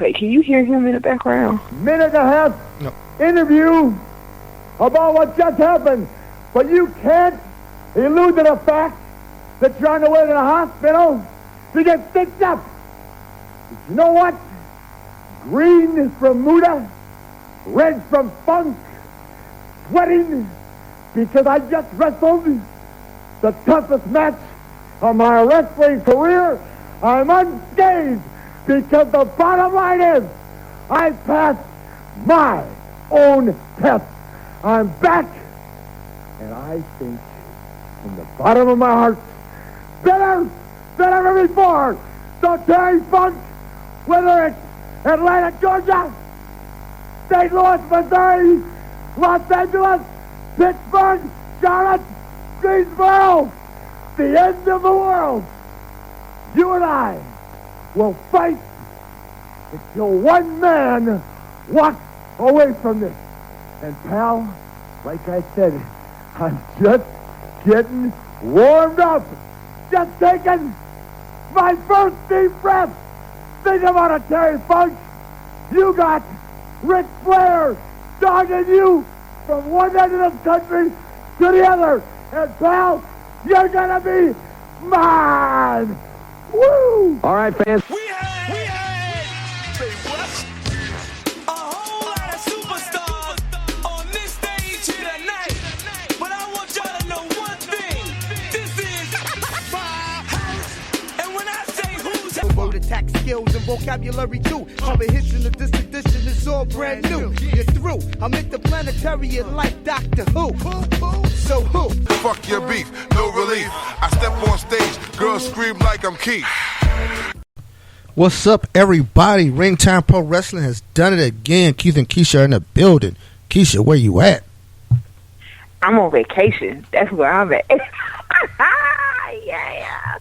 Okay, can you hear him in the background? Minute and a half interview about what just happened. But you can't elude the fact that you're on the way to the hospital to get stitched up. You know what? Green is from Muda, red from Funk, sweating because I just wrestled the toughest match of my wrestling career. I'm unscathed because the bottom line is I passed my own test. I'm back, and I think from the bottom of my heart, better than ever before. So Terry Funk, whether it's Atlanta, Georgia, St. Louis, Missouri, Los Angeles, Pittsburgh, Charlotte, Greensboro, the end of the world, you and I will fight until one man walks away from this. And pal, like I said, I'm just getting warmed up. Just taking my first deep breath. Think about it, Terry Funk. You got Ric Flair dogging you from one end of the country to the other. And pal, you're gonna be mine. Woo! All right, fans. We had a whole lot of superstars on this stage here tonight. But I want y'all to know one thing. This is my house. And when I say who's house, word attack skills and vocabulary too. Comprehension of this edition is all brand new. You're through. I'm interplanetary and like Doctor Who. So who? Fuck your beef, no relief. I step on stage, girls scream like I'm Keith. What's up, everybody? Ring Time Pro Wrestling has done it again. Keith and Keisha are in the building. Keisha, where you at? I'm on vacation. That's where I'm at. Yeah.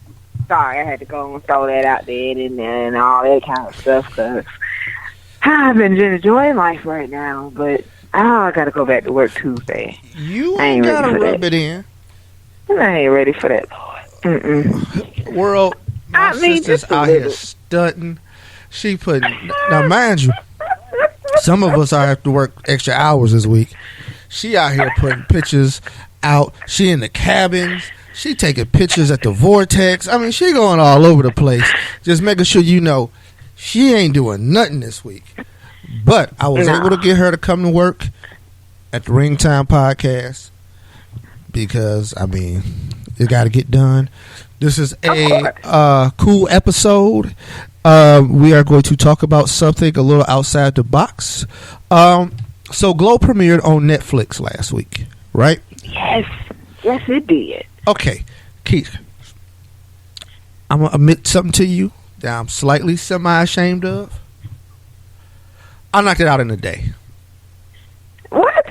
Sorry, I had to go and throw that out there and all that kind of stuff because I've been enjoying life right now, but I got to go back to work Tuesday. You ain't got to rub it in. I ain't ready for that, Lord. World, my sister's out here stunting. She putting, now mind you, some of us have to work extra hours this week. She out here putting pictures out. She in the cabins. She taking pictures at the Vortex. I mean, she going all over the place. Just making sure you know she ain't doing nothing this week. But I was able to get her to come to work at the Ring Time Podcast because, I mean, it got to get done. This is a cool episode. We are going to talk about something a little outside the box. So Glow premiered on Netflix last week, right? Yes, it did. Okay, Keith, I'm going to admit something to you that I'm slightly semi-ashamed of. I knocked it out in a day. What?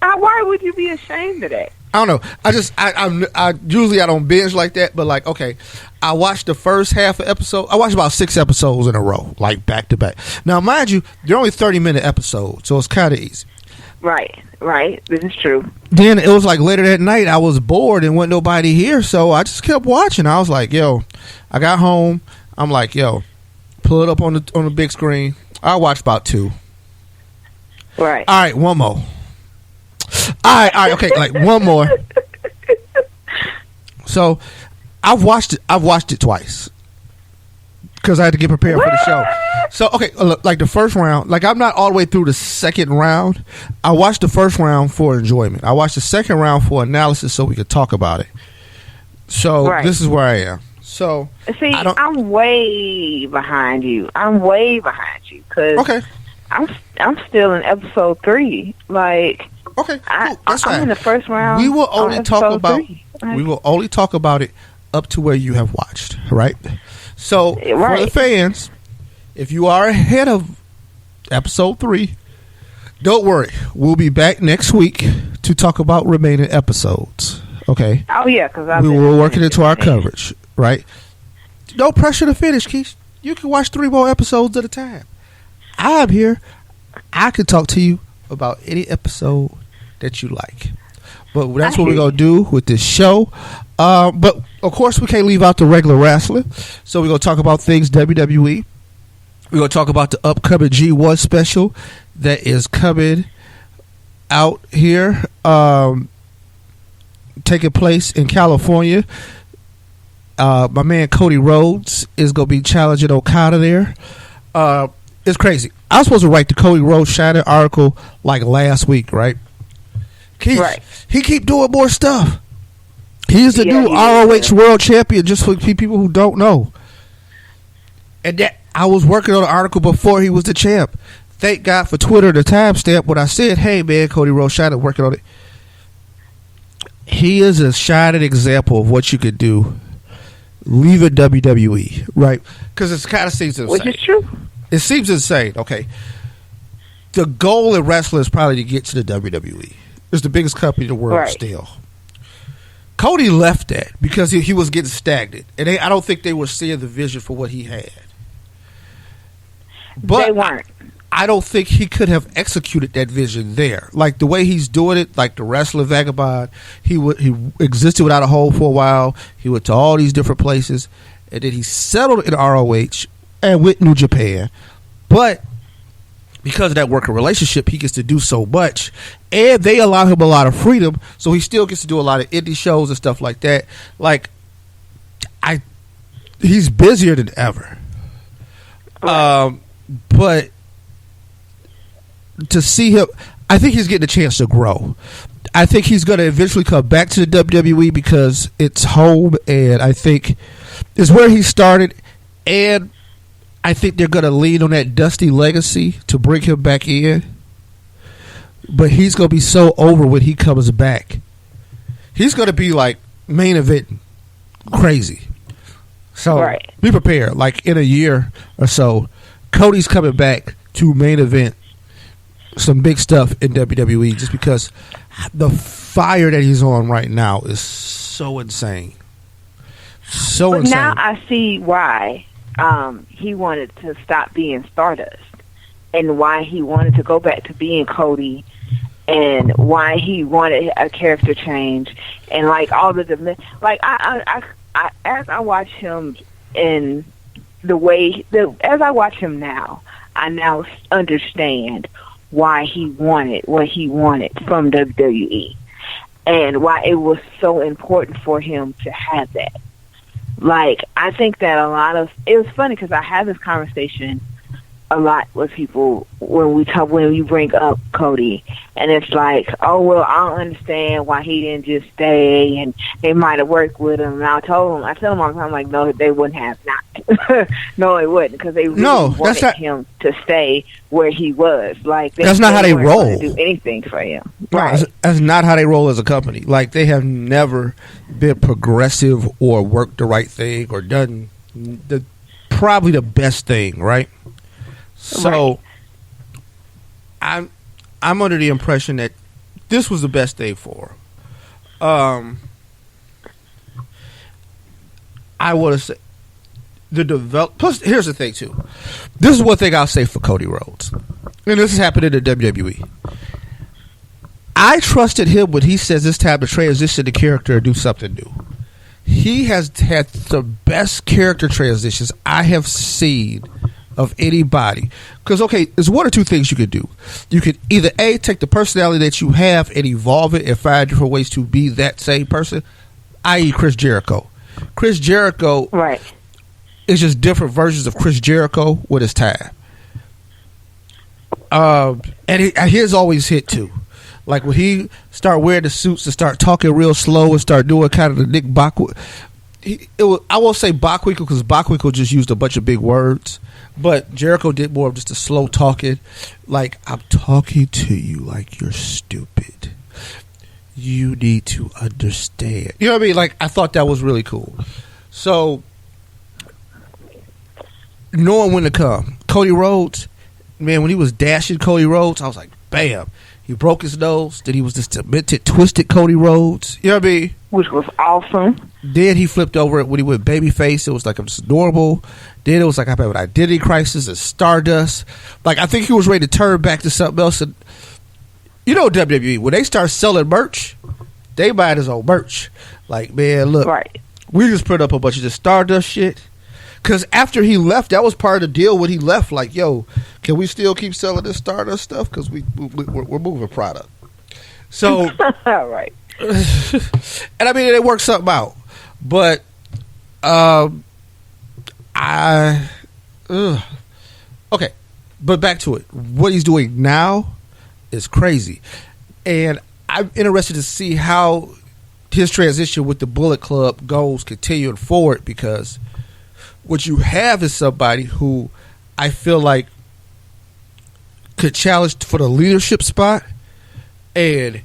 Why would you be ashamed of that? I don't know. I usually I don't binge like that, but like, okay, I watched the first half of episode. I watched about 6 episodes in a row, like back to back. Now, mind you, they're only 30-minute episodes, so it's kind of easy. Right. This is true. Then it was like later that night, I was bored and wasn't nobody here, so I just kept watching. I was like, yo, I got home. I'm like, yo, pull it up on the big screen. I watched about 2. Right. All right, one more. All right, okay, like one more. So, I've watched it twice because I had to get prepared for the show. So, okay, like the first round, like I'm not all the way through the second round. I watched the first round for enjoyment. I watched the second round for analysis so we could talk about it. So, This is where I am. So, see, I'm way behind you. Because I'm still in episode 3. Like, okay, cool. That's I'm in the first round. We will only talk about it up to where you have watched, right? So for the fans, if you are ahead of episode 3, don't worry. We'll be back next week to talk about remaining episodes. Okay. Oh yeah, because we will work it into our coverage, right? No pressure to finish, Keith. You can watch 3 more episodes at a time. I'm here. I can talk to you about any episode that you like. But that's what we're going to do with this show. But, of course, we can't leave out the regular wrestling. So we're going to talk about things WWE. We're going to talk about the upcoming G1 special that is coming out here, taking place in California. My man Cody Rhodes is going to be challenging Okada there. It's crazy. I was supposed to write the Cody Rhodes Shining article like last week, right? He keep doing more stuff. He's the new ROH World Champion, just for people who don't know. And that I was working on an article before he was the champ. Thank God for Twitter, the timestamp when I said, "Hey man, Cody Rhodes Shining, working on it." He is a shining example of what you could do leaving WWE, right? Because it kind of seems insane. Which is true. It seems insane. Okay, the goal in wrestling is probably to get to the WWE. It's the biggest company in the world still. Cody left that because he was getting stagnant, and I don't think they were seeing the vision for what he had. But they weren't. I don't think he could have executed that vision there. Like the way he's doing it, like the wrestling vagabond, he existed without a hole for a while. He went to all these different places, and then he settled in ROH and went New Japan. But because of that working relationship, he gets to do so much, and they allow him a lot of freedom, so he still gets to do a lot of indie shows and stuff like that. Like, he's busier than ever. But to see him, I think he's getting a chance to grow. I think he's going to eventually come back to the WWE because it's home, and I think it's where he started, and I think they're going to lean on that Dusty legacy to bring him back in. But he's going to be so over when he comes back. He's going to be like main event crazy. So be prepared. Like in a year or so, Cody's coming back to main event some big stuff in WWE just because the fire that he's on right now is so insane. So insane. Now I see why he wanted to stop being Stardust and why he wanted to go back to being Cody and why he wanted a character change and like all the like I as I watch him in the way as I watch him now, I now understand why he wanted what he wanted from WWE and why it was so important for him to have that. Like, I think that it was funny because I have this conversation a lot with people when you bring up Cody, and it's like, oh well, I don't understand why he didn't just stay, and they might have worked with him. And I tell them all the time, like, no, they wouldn't have not. No, they wouldn't because they really wanted him to stay where he was. Like that's not how they roll. To do anything for him, right? That's not how they roll as a company. Like they have never been progressive or worked the right thing or done probably the best thing, right? So, I'm under the impression that this was the best thing for him. I want to say plus, here's the thing too. This is one thing I'll say for Cody Rhodes, and this has happened in the WWE. I trusted him when he says it's time to transition the character and do something new. He has had the best character transitions I have seen of anybody. Because, okay, there's one or two things you could do. You could either A, take the personality that you have and evolve it and find different ways to be that same person, i.e. Chris Jericho. Chris Jericho is just different versions of Chris Jericho with his time. And his always hit too. Like when he start wearing the suits and start talking real slow and start doing kind of the Nick Bockwinkel. I won't say Bockwinkel because Bockwinkel just used a bunch of big words. But Jericho did more of just a slow talking. Like, I'm talking to you like you're stupid. You need to understand. You know what I mean? Like, I thought that was really cool. So, knowing when to come. Cody Rhodes, man, when he was dashing Cody Rhodes, I was like, bam. He broke his nose. Then he was this demented, twisted Cody Rhodes. You know what I mean? Which was awesome. Then he flipped over it when he went babyface. It was like it was normal. Then it was like I had an identity crisis and Stardust. Like I think he was ready to turn back to something else. And you know WWE, when they start selling merch, they buy his own merch. Like, man, look, we just put up a bunch of this Stardust shit. Because after he left, that was part of the deal when he left. Like, yo, can we still keep selling this Stardust stuff? Because we're moving product. So, right. And I mean, it worked something out. But okay. But back to it. What he's doing now is crazy. And I'm interested to see how his transition with the Bullet Club goes continuing forward, because what you have is somebody who I feel like could challenge for the leadership spot. And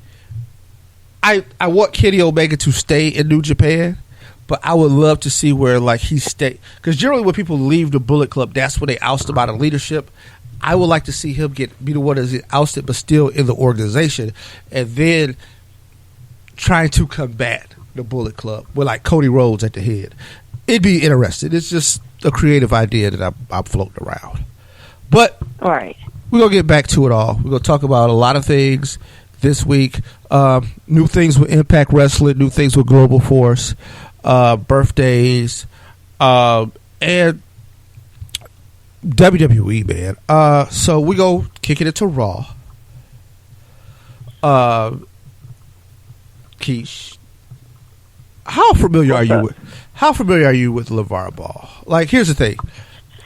I want Kenny Omega to stay in New Japan, but I would love to see where like he stay, because generally when people leave the Bullet Club, that's when they oust them out of leadership. I would like to see him be the one that's ousted but still in the organization, and then trying to combat the Bullet Club with like Cody Rhodes at the head. It'd be interesting. It's just a creative idea that I'm floating around. But all right, we're going to get back to it all. We're going to talk about a lot of things this week. New things with Impact Wrestling, new things with Global Force, birthdays, and WWE, man. So we go kicking it to Raw. Keish, how familiar are you with LeVar Ball? Like, here's the thing.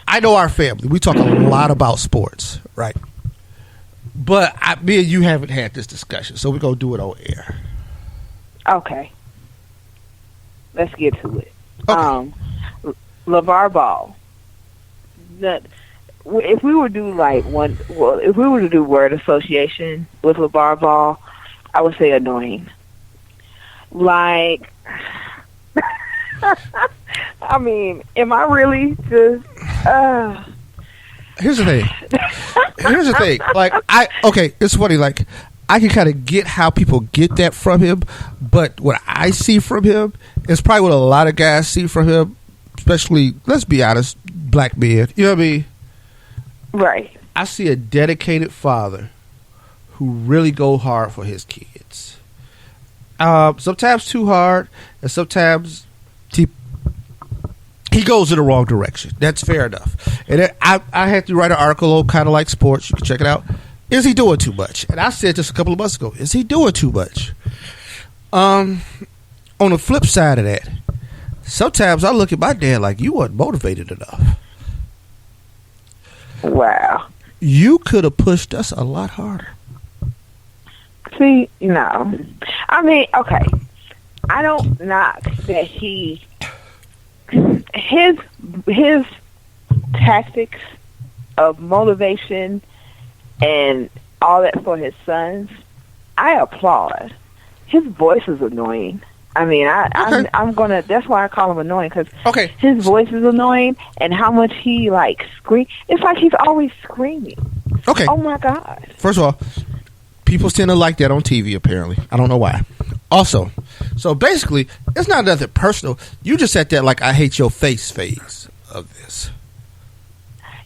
I know our family. We talk a lot about sports, right? But me and you haven't had this discussion, so we're going to do it on air. Okay. Let's get to it. Okay. LeVar Ball. If we were to do if we were to do word association with LeVar Ball, I would say annoying. Like, I mean, am I really just? Here's the thing. Like, it's funny. Like, I can kind of get how people get that from him, but what I see from him is probably what a lot of guys see from him, especially, let's be honest, black men. You know what I mean? Right. I see a dedicated father who really go hard for his kids. Sometimes too hard, and sometimes he goes in the wrong direction. That's fair enough. And I had to write an article on Kind of Like Sports. You can check it out. Is he doing too much? And I said just a couple of months ago, is he doing too much? On the flip side of that, sometimes I look at my dad like, you weren't motivated enough. Wow. You could have pushed us a lot harder. See, no. I mean, okay. I don't knock that his tactics of motivation and all that for his sons, I applaud. His voice is annoying. I mean, I'm gonna. That's why I call him annoying, because his voice is annoying, and how much he like scream. It's like he's always screaming. Okay. Oh my God. First of all, people tend to like that on TV. Apparently, I don't know why. Also, so basically, it's not nothing personal. You just at that like I hate your face phase of this.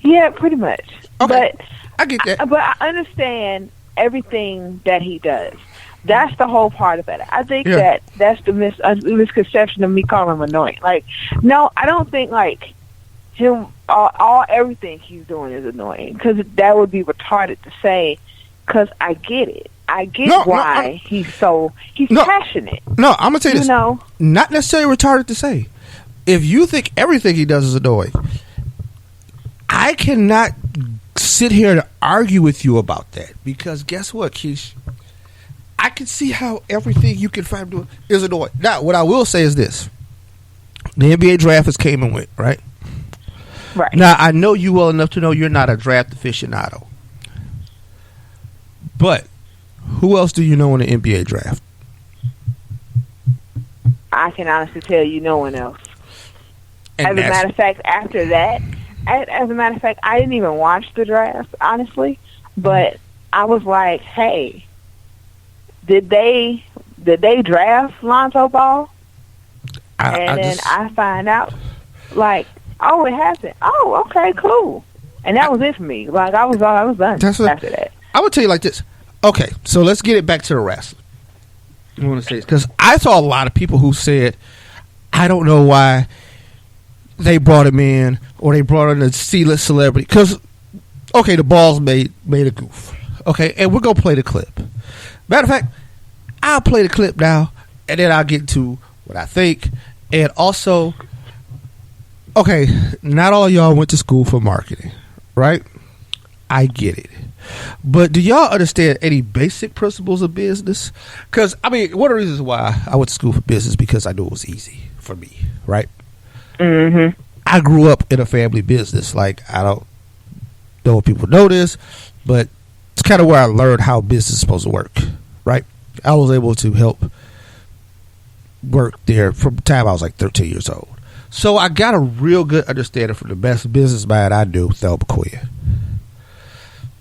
Yeah, pretty much. Okay. But I get that. But I understand everything that he does. That's the whole part of it. I think that's the misconception of me calling him annoying. Like, no, I don't think like him. Everything he's doing is annoying, because that would be retarded to say. Because I get it. I get why he's passionate. No, I'm gonna tell you this. Not necessarily retarded to say. If you think everything he does is annoying, I cannot sit here and argue with you about that, because guess what, Keish? I can see how everything you can find doing is annoying. Now, what I will say is this. The NBA draft has came and went, right? Right. Now, I know you well enough to know you're not a draft aficionado. But who else do you know in the NBA draft? I can honestly tell you no one else. And as a matter of fact, after that, as a matter of fact, I didn't even watch the draft, honestly. But I was like, hey, did they draft Lonzo Ball? Then I find out, like, oh, it happened. Oh, okay, cool. And that was it for me. Like, I was done after that. I would tell you like this. Okay, so let's get it back to the wrestling. I want to say this because I saw a lot of people who said, I don't know why they brought him in, or they brought in a C-list celebrity. Because, okay, the Balls made a goof. Okay, and we're going to play the clip. Matter of fact, I'll play the clip now, and then I'll get to what I think. And also, okay, not all y'all went to school for marketing, right? I get it. But do y'all understand any basic principles of business? Because, I mean, one of the reasons why I went to school for business because I knew it was easy for me, right? Mm-hmm. I grew up in a family business. Like, I don't know if people know this, but it's kind of where I learned how business is supposed to work, right? I was able to help work there from the time I was like 13 years old. So I got a real good understanding from the best businessman I knew, Thelma Quinn.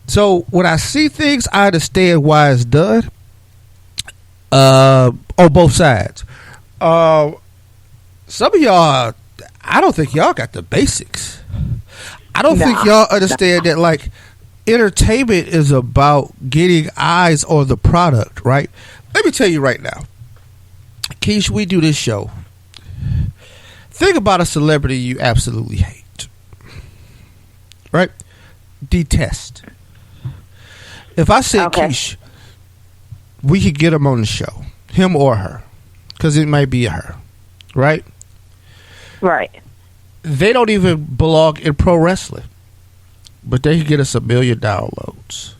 So when I see things, I understand why it's done on both sides. Some of y'all, I don't think y'all got the basics. I don't think y'all understand that, like, entertainment is about getting eyes on the product, right? Let me tell you right now. Keish, we do this show. Think about a celebrity you absolutely hate. Right? Detest. If I said, okay, Keish, we could get him on the show. Him or her. Because it might be her. Right? Right. They don't even belong in pro wrestling. But they can get us 1 million downloads.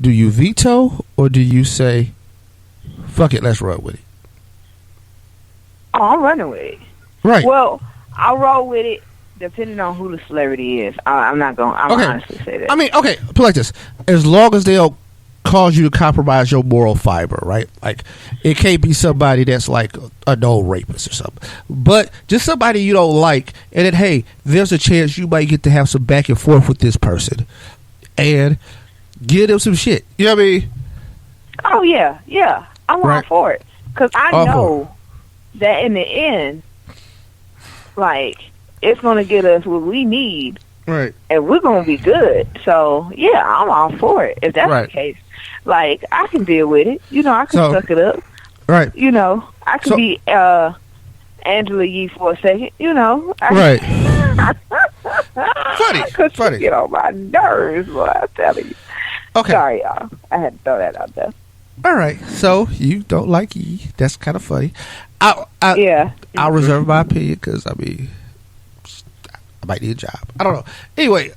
Do you veto or do you say, fuck it, let's run with it? Oh, I'm running with it. Right. Well, I'll roll with it depending on who the celebrity is. I'm not going to honestly say that. I mean, okay, put it like this. As long as they don't cause you to compromise your moral fiber, right? Like, it can't be somebody that's like a known rapist or something. But just somebody you don't like, and then, hey, there's a chance you might get to have some back and forth with this person. And give them some shit. You know what I mean? Oh, yeah. Yeah. I'm all for it. Because I know that in the end, like, it's going to get us what we need. Right. And we're going to be good. So, yeah, I'm all for it. If that's the case. Like, I can deal with it. You know, I can suck it up. Right. You know, I can be Angela Yee for a second. You know. Right. Funny. You get on my nerves, boy, I'm telling you. Okay. Sorry, y'all. I had to throw that out there. All right. So, you don't like Yee. That's kind of funny. I'll reserve my opinion because, I mean, I might need a job. I don't know. Anyway,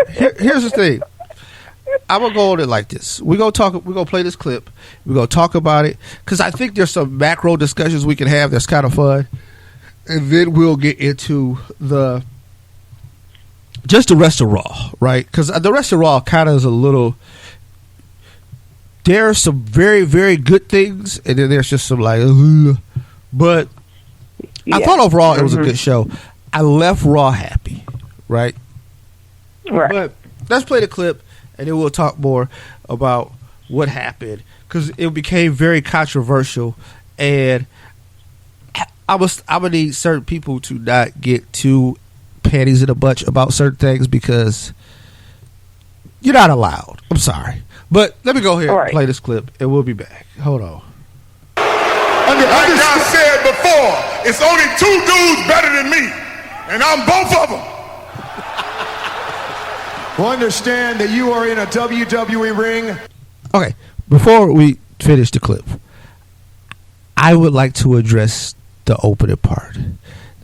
here's the thing. I'm gonna go on it like this. We're gonna play this clip. We're gonna talk about it because I think there's some macro discussions we can have that's kind of fun, and then we'll get into the rest of Raw, right? Because the rest of Raw kind of is a little. There are some very, very good things, and then there's just some like, but I thought overall it was a good show. I left Raw happy, right? Right. But let's play the clip, and then we'll talk more about what happened because it became very controversial, and I'm gonna need certain people to not get too panties in a bunch about certain things because you're not allowed. I'm sorry. But let me go here and play this clip, and we'll be back. Hold on. Like I said before, it's only 2 dudes better than me, and I'm both of them. Well, understand that you are in a WWE ring. Okay, before we finish the clip, I would like to address the opening part.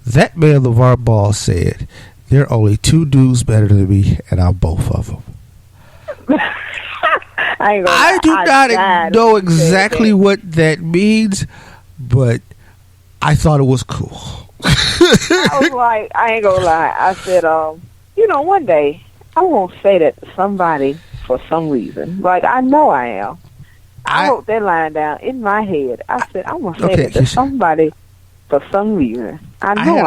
That man, Lavar Ball, said, there are only 2 dudes better than me, and I'm both of them. I do not know exactly what that means, but I thought it was cool. I was like, I ain't gonna lie. I said, one day I won't say that to somebody for some reason. Like, I know I am. I wrote that line down in my head. I said, I'm gonna say that to somebody for some reason. I know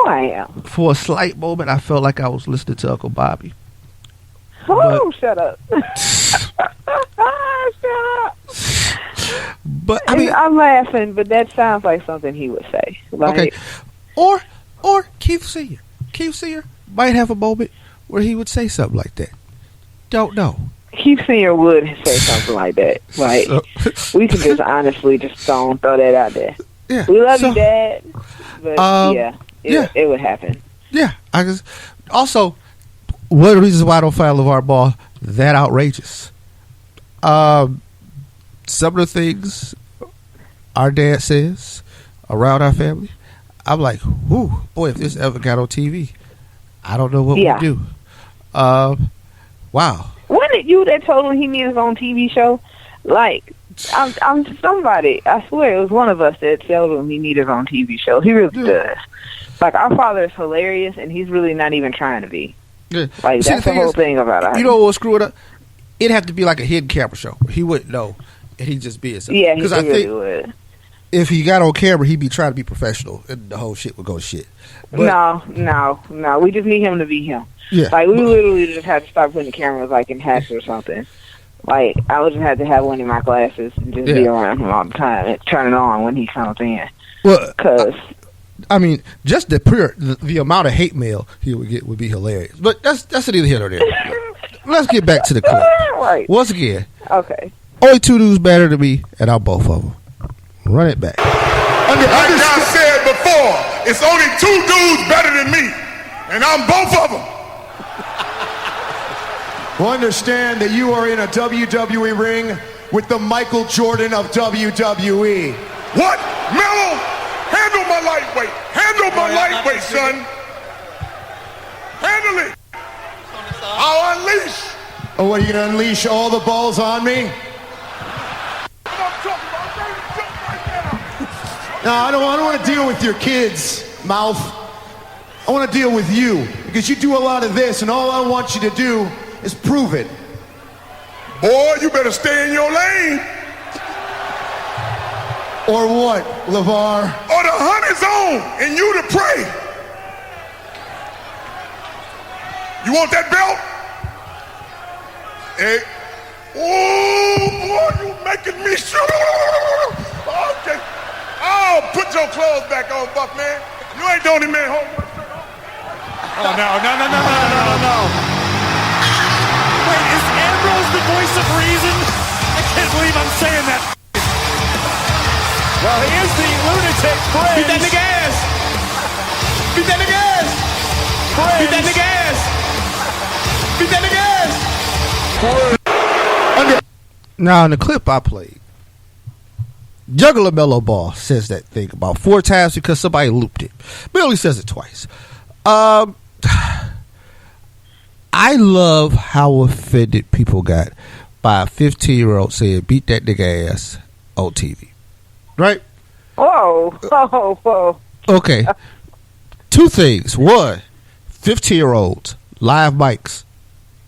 I am. For a slight moment, I felt like I was listening to Uncle Bobby. Oh, shut up. Shut up. But I mean, I'm laughing, but that sounds like something he would say. Like, okay. Or Keith Sr. Keith Sr. might have a moment where he would say something like that. Don't know. Keith Sr. would say something like that. Like, we can just honestly just throw that out there. Yeah. We love you, Dad. But it would happen. Yeah, I just also one of the reasons why I don't find LeVar Ball that outrageous. Some of the things our dad says around our family, I'm like, whoo, boy, if this ever got on TV, I don't know what we'd do. Wow. Wasn't it you that told him he needed his own TV show? Like, I'm somebody. I swear it was one of us that told him he needed his own TV show. He really does. Like, our father is hilarious, and he's really not even trying to be. Yeah. Like, that's the whole thing about it. You know what would screw it up? It'd have to be like a hidden camera show. He wouldn't know, and he'd just be himself. Yeah, he really would. If he got on camera, he'd be trying to be professional, and the whole shit would go to shit. But, no. We just need him to be him. Yeah, like, we literally just had to start putting the cameras, like, in hats or something. Like, I would just have to have one in my glasses and just be around him all the time and turn it on when he comes in. Well, because... I mean, just the amount of hate mail he would get would be hilarious. But that's neither here nor there. Let's get back to the clip. Right. Once again. Okay. Only two dudes better than me, and I'm both of them. Run it back. Like I said before, it's only two dudes better than me, and I'm both of them. Well, understand that you are in a WWE ring with the Michael Jordan of WWE. What? Mello? Handle my lightweight. Handle my lightweight, son. Handle it. I'll unleash. Oh, what, are you going to unleash all the balls on me? No, I don't want to deal with your kids, mouth. I want to deal with you, because you do a lot of this, and all I want you to do is prove it. Boy, you better stay in your lane. Or what, LeVar? Or the hunt is on, and you the prey. You want that belt? Hey. Oh, boy, you making me sure. Okay. Oh, put your clothes back on, Buck, man. You ain't the only man holding my shirt on. Oh, no. Wait, is Ambrose the voice of reason? I can't believe I'm saying that. Well, he is the lunatic prince. Beat that nigga ass. Beat that nigga ass. Beat that nigga ass. Beat that nigga ass. Now, in the clip I played, Juggler Mellow Ball says that thing about 4 times because somebody looped it. But he only says it twice. I love how offended people got by a 15-year-old saying, beat that nigga ass on TV. Right? Whoa. Okay. 2 things. 1, 15-year-olds, live mics,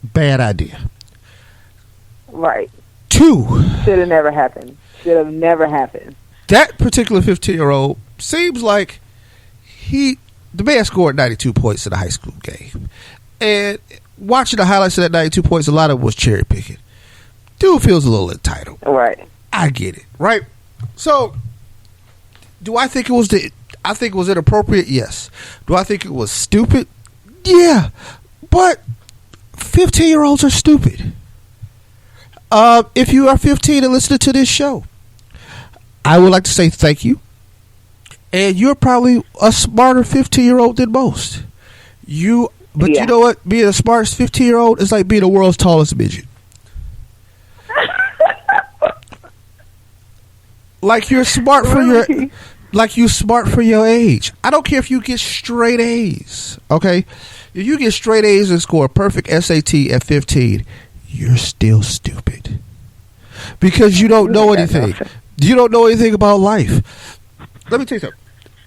bad idea. Right. 2. Should have never happened. That particular 15-year-old seems like the man scored 92 points in a high school game. And watching the highlights of that 92 points, a lot of it was cherry picking. Dude feels a little entitled. Right. I get it. Right? So, do I think it was inappropriate? Yes. Do I think it was stupid? Yeah. But 15-year-olds are stupid. If you are 15 and listening to this show, I would like to say thank you. And you're probably a smarter 15-year-old than most. You know what? Being a smart 15-year-old is like being the world's tallest midget. Like you're smart for your age. I don't care if you get straight A's. Okay, if you get straight A's and score a perfect SAT at 15, you're still stupid because you don't know anything. You don't know anything about life. Let me tell you something.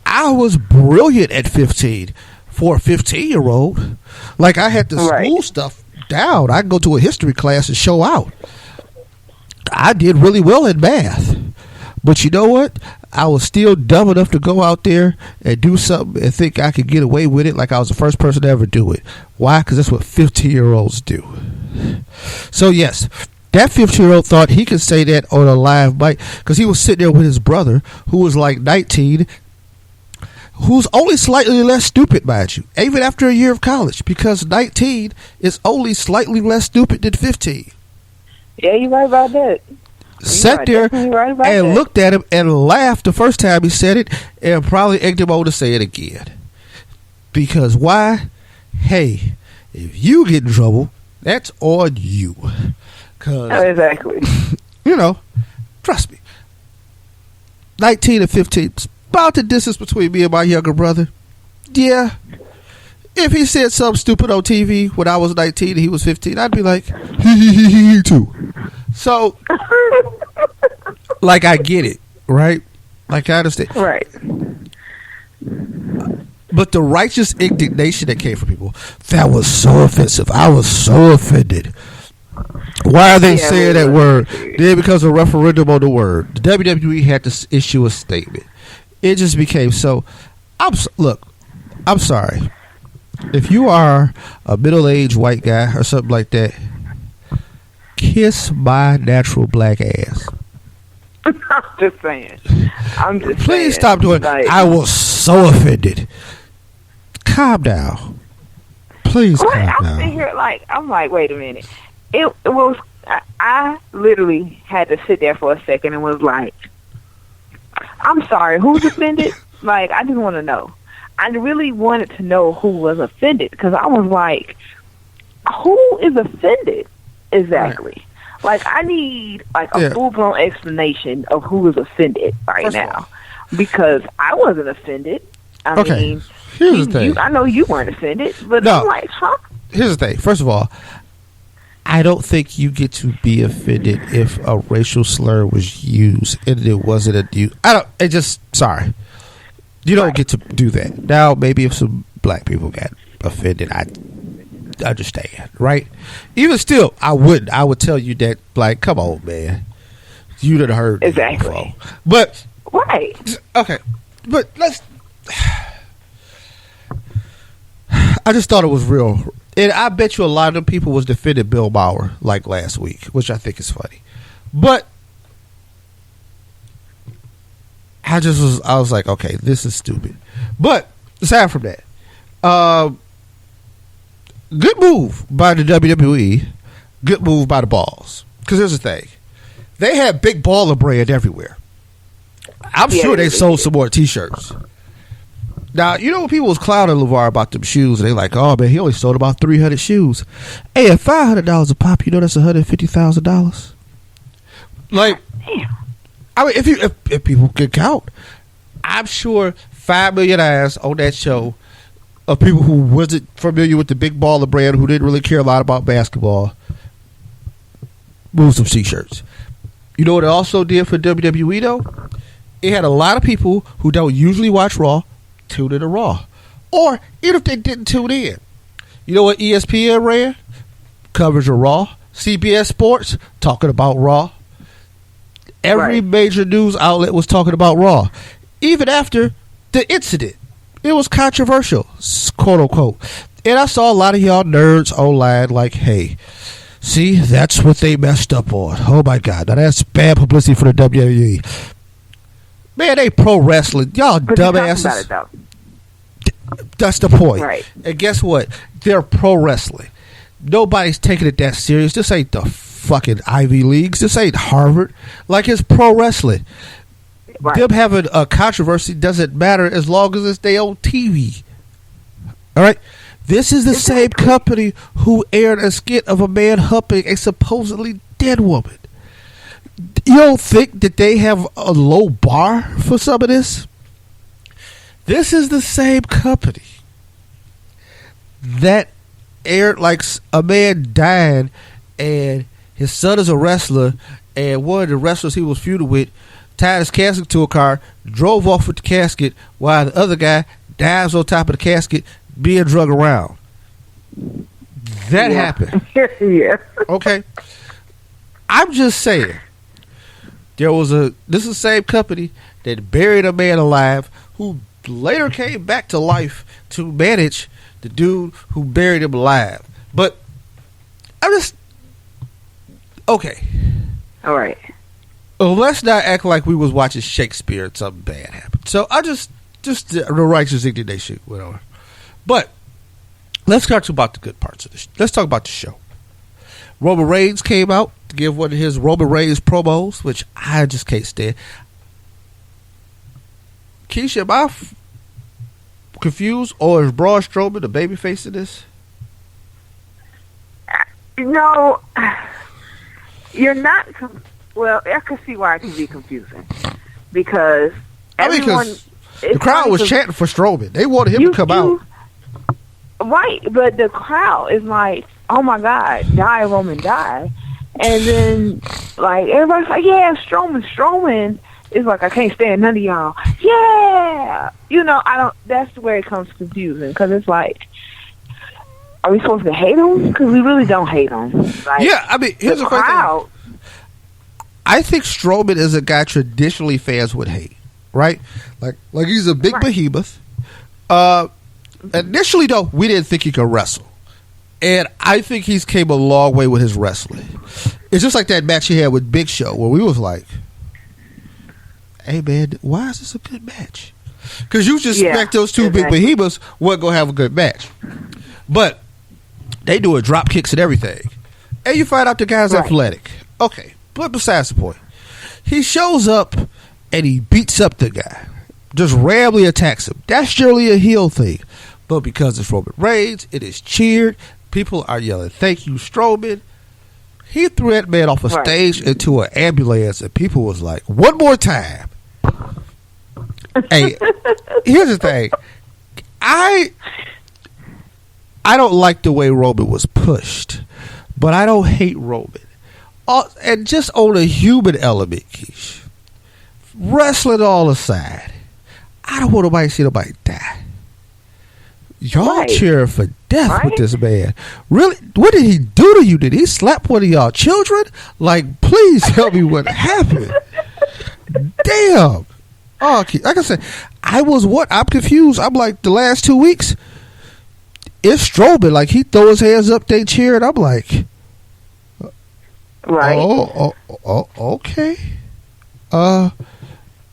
I was brilliant at 15 for a 15-year-old. Like I had the school stuff down. I could go to a history class and show out. I did really well in math. But you know what? I was still dumb enough to go out there and do something and think I could get away with it like I was the first person to ever do it. Why? Because that's what 15-year-olds do. So, yes, that 15-year-old thought he could say that on a live mic because he was sitting there with his brother who was like 19, who's only slightly less stupid, mind you, even after a year of college, because 19 is only slightly less stupid than 15. Yeah, you're right about that. sat there and looked at him and laughed the first time he said it, and probably egged him on to say it again. Because why? Hey, if you get in trouble, that's on you. Exactly. You know, trust me. 19 and 15, about the distance between me and my younger brother. Yeah. If he said something stupid on TV when I was 19 and he was 15, I'd be like, he too. So, like, I get it, right? Like, I understand. Right. But the righteous indignation that came from people, that was so offensive. I was so offended. Why are they saying that word? Then because of referendum on the word. The WWE had to issue a statement. It just became so. Look, I'm sorry. If you are a middle-aged white guy or something like that, kiss my natural black ass. I'm just saying. Please stop doing it. I was so offended. Calm down. Please calm down. I'm sitting here I'm like, wait a minute. It was, I literally had to sit there for a second and was like, I'm sorry, who's offended? Like, I didn't want to know. I really wanted to know who was offended, because I was like, who is offended exactly? Right. Like, I need a full-blown explanation of who is offended right now, because I wasn't offended. I mean, here's the thing. I know you weren't offended, but I'm like, huh? Here's the thing. First of all, I don't think you get to be offended if a racial slur was used and it wasn't sorry. You don't get to do that. Now, maybe if some black people got offended, I understand, right? Even still, I wouldn't. I would tell you that, like, come on, man. You done heard exactly. Me before. But, right. Okay. But let's... I just thought it was real. And I bet you a lot of them people was defending Bill Maher like last week, which I think is funny. But I was like, okay, this is stupid. But aside from that, good move by the WWE. Good move by the Balls. Because here's the thing. They had big baller brand everywhere. I'm sure they sold some more t-shirts. Now, you know when people was clowning LeVar about them shoes, and they like, oh man, he only sold about 300 shoes. Hey, at $500 a pop, you know that's $150,000. Like, I mean, if people could count, I'm sure 5 million eyes on that show of people who wasn't familiar with the big baller brand, who didn't really care a lot about basketball, moved some t-shirts. You know what it also did for WWE though? It had a lot of people who don't usually watch Raw tune in to Raw. Or even if they didn't tune in. You know what ESPN ran? Coverage of Raw. CBS Sports talking about Raw. Every major news outlet was talking about Raw. Even after the incident. It was controversial, quote unquote. And I saw a lot of y'all nerds online like, hey, see, that's what they messed up on. Oh my God. Now that's bad publicity for the WWE. Man, they pro wrestling. Y'all dumbasses. That's the point. Right. And guess what? They're pro wrestling. Nobody's taking it that serious. This ain't the fucking Ivy Leagues. This ain't Harvard. Like, it's pro wrestling. Right. Them having a controversy doesn't matter as long as it's their own TV. All right? This is the same company who aired a skit of a man humping a supposedly dead woman. You don't think that they have a low bar for some of this? This is the same company that aired like a man dying and his son is a wrestler, and one of the wrestlers he was feuding with tied his casket to a car, drove off with the casket while the other guy dives on top of the casket being drug around. That happened. Yeah. Okay. I'm just saying. This is the same company that buried a man alive who later came back to life to manage the dude who buried him alive. But I'm just okay. All right. Well, let's not act like we was watching Shakespeare and something bad happened. So I just the righteous indignation went on. But let's talk about the good parts of this. Let's talk about the show. Roman Reigns came out to give one of his Roman Reigns promos, which I just can't stand. Keisha, am I confused, or is Braun Strowman the babyface of this? No, you're not. Well, I can see why it can be confusing because the crowd was chanting for Strowman. They wanted him to come out. Right, but the crowd is like, "Oh my God, die Roman, die!" And then like everybody's like, "Yeah, Strowman." It's like, I can't stand none of y'all. Yeah, I don't. That's where it comes confusing because it's like, are we supposed to hate him? Because we really don't hate him. Like, yeah, I mean, here's the crowd. I think Strowman is a guy traditionally fans would hate, right? Like he's a big behemoth. Initially, though, we didn't think he could wrestle, and I think he's came a long way with his wrestling. It's just like that match he had with Big Show, where we was like, "Hey man, why is this a good match?" Because you just expect those two big behemoths weren't gonna have a good match, but they doing drop kicks and everything, and you find out the guy's athletic. Okay, but besides the point, he shows up and he beats up the guy, just randomly attacks him. That's surely a heel thing, but because it's Roman Reigns, it is cheered. People are yelling, "Thank you, Strowman." He threw that man off a stage into an ambulance, and people was like, "One more time." Hey, here's the thing. I don't like the way Roman was pushed, but I don't hate Roman. And just on a human element, Keish, wrestling all aside, I don't want nobody to see nobody die. Y'all cheering for death with this man. Really? What did he do to you? Did he slap one of y'all children? Like, please tell me what happened. Damn. Oh, like I said, I'm confused. I'm like, the last 2 weeks, it's Strowman. Like, he throw his hands up, they cheer, and I'm like, oh, okay.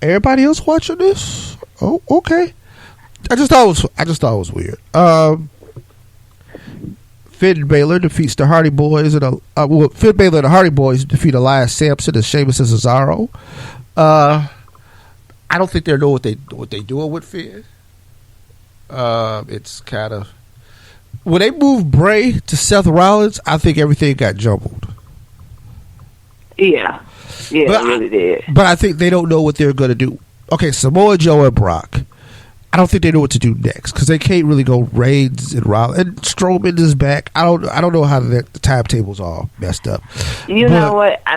Everybody else watching this? Oh, okay. I just thought it was weird. Finn Balor defeats the Hardy Boys, and Finn Balor and the Hardy Boys defeat Elias, Sampson, and Sheamus and Cesaro. I don't think they know what they doing with Finn. It's kind of when they moved Bray to Seth Rollins, I think everything got jumbled. Yeah, it really did. But I think they don't know what they're going to do. Okay, Samoa Joe and Brock. I don't think they know what to do next because they can't really go Reigns and Rollins, and Strowman is back. I don't know how the timetables all messed up. You know what? I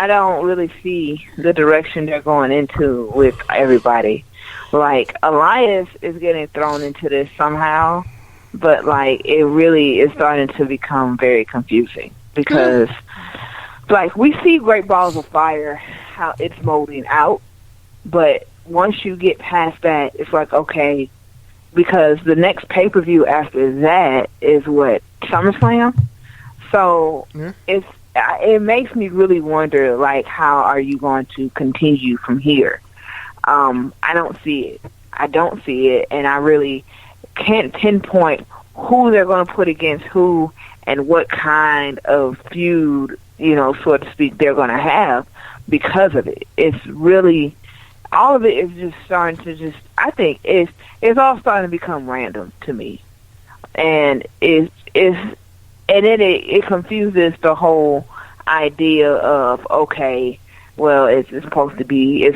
don't really see the direction they're going into with everybody. Like, Elias is getting thrown into this somehow, but like it really is starting to become very confusing because like we see Great Balls of Fire, how it's molding out, but once you get past that, it's like, okay, because the next pay-per-view after that is what, SummerSlam? So it makes me really wonder, like, how are you going to continue from here? I don't see it. And I really can't pinpoint who they're going to put against who and what kind of feud, so to speak, they're going to have because of it. It's really... all of it is just starting to I think it's all starting to become random to me. And then it confuses the whole idea of, okay, well, is he's supposed to be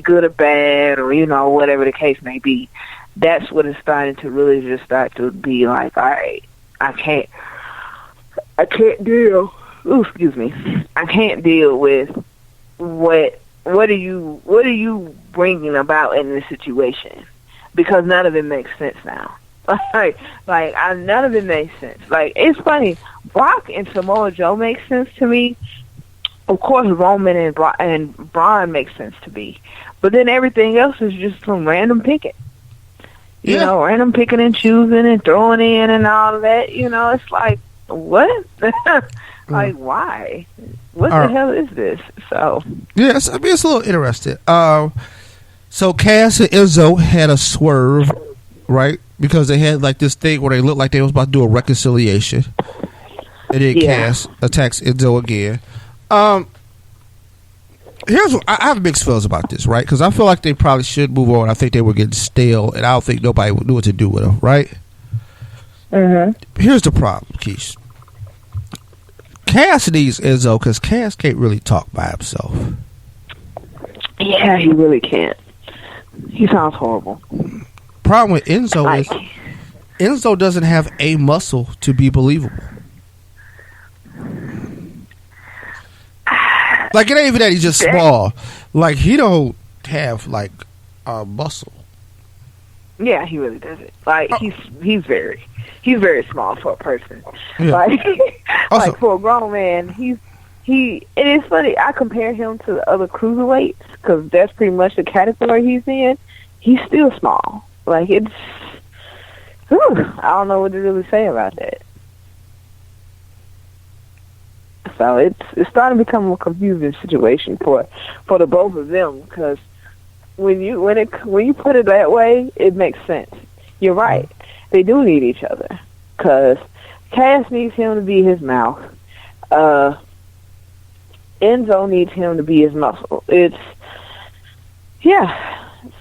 good or bad or, whatever the case may be. That's what is starting to really just start to be like, all right, I can't deal. Ooh, excuse me. I can't deal with what are you bringing about in this situation? Because none of it makes sense now. None of it makes sense. Like, it's funny. Brock and Samoa Joe makes sense to me. Of course, Roman and Braun makes sense to me. But then everything else is just some random picking. Random picking and choosing and throwing in and all of that. It's like, what? Like, why? What the hell is this? So yes, I mean, it's a little interesting. So Cass and Enzo had a swerve, right? Because they had like this thing where they looked like they was about to do a reconciliation, and then Cass attacks Enzo again. Here's what I have mixed feelings about this, right? Because I feel like they probably should move on. I think they were getting stale, and I don't think nobody would know what to do with them, right? Here's the problem, Keish. Cass needs Enzo because Cass can't really talk by himself. Yeah, he really can't. He sounds horrible. Problem with Enzo is Enzo doesn't have a muscle to be believable. Like, it ain't even that he's just small. Like, he don't have like a muscle. Yeah, he really doesn't. Like, he's very small for a person. Yeah. Like, Also, like for a grown man, it is funny. I compare him to the other cruiserweights because that's pretty much the category he's in. He's still small. Like, it's, I don't know what to really say about that. So it's starting to become a confusing situation for the both of them because when you put it that way, it makes sense. You're right. They do need each other because Cass needs him to be his mouth. Enzo needs him to be his muscle.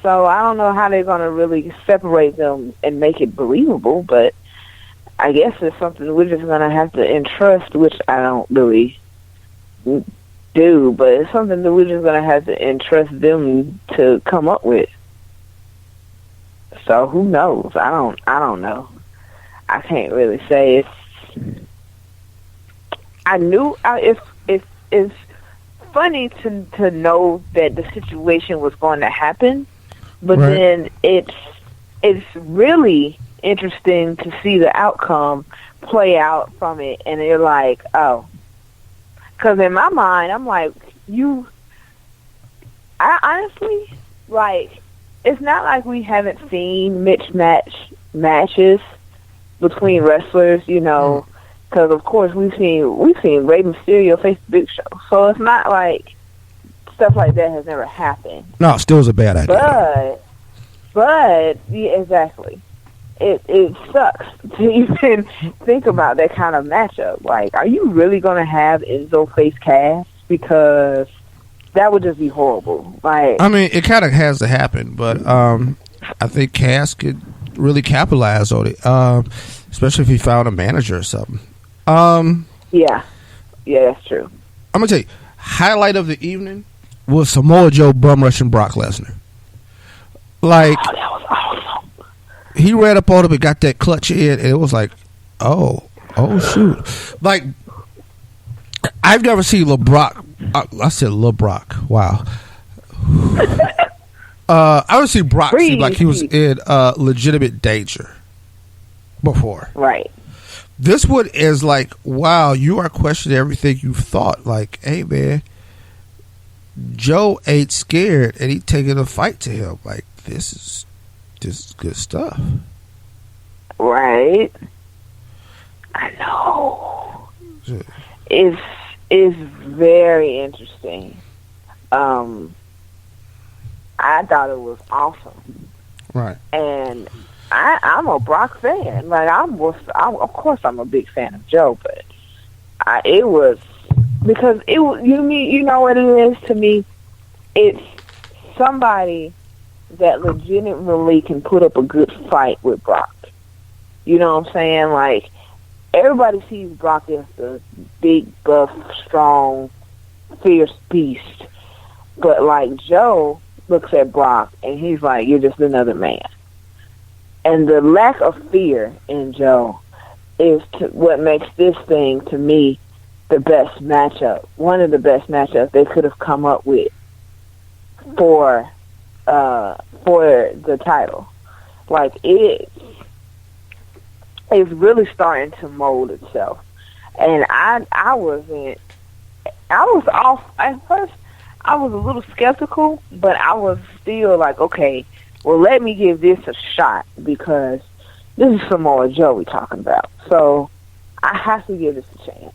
So I don't know how they're going to really separate them and make it believable, but I guess it's something we're just going to have to entrust, which I don't really do, but it's something that we're just going to have to entrust them to come up with. So who knows? I don't know. I can't really say. It's funny to know that the situation was going to happen, but right. Then it's really interesting to see the outcome play out from it, and you're like, oh, because in my mind, I'm like, I honestly, like, it's not like we haven't seen matches between wrestlers, you know, because of course we've seen Rey Mysterio face the Big Show, so it's not like stuff like that has never happened. No, still is a bad idea. But yeah, exactly. It sucks to even think about that kind of matchup. Like, are you really going to have Enzo face Cass? Because that would just be horrible. Like, I mean, it kind of has to happen, but I think Cass could really capitalize on it, especially if he found a manager or something. Yeah, that's true. I'm gonna tell you, highlight of the evening was Samoa Joe bum rushing Brock Lesnar. Like, that was awesome. He ran up on him and got that clutch in, and it was like, oh shoot! Like, I've never seen LeBrock. I said LeBrock. Wow. I would see Brock seem like he was in legitimate danger before. Right. This one is like, wow, you are questioning everything you've thought. Like, hey man, Joe ain't scared, and he taking a fight to him. Like, this is good stuff. Right. I know. It's very interesting. I thought it was awesome. Right. And I'm a Brock fan. Like, of course I'm a big fan of Joe, but it was because you know what it is to me? It's somebody that legitimately can put up a good fight with Brock. You know what I'm saying? Like, everybody sees Brock as the big, buff, strong, fierce beast. But, like, Joe looks at Brock and he's like, you're just another man. And the lack of fear in Joe is what makes this thing, to me, the best matchup. One of the best matchups they could have come up with for the title. Like, it's really starting to mold itself. And I was off at first. I was a little skeptical, but I was still like, okay, well, let me give this a shot because this is Samoa Joe we're talking about. So I have to give this a chance.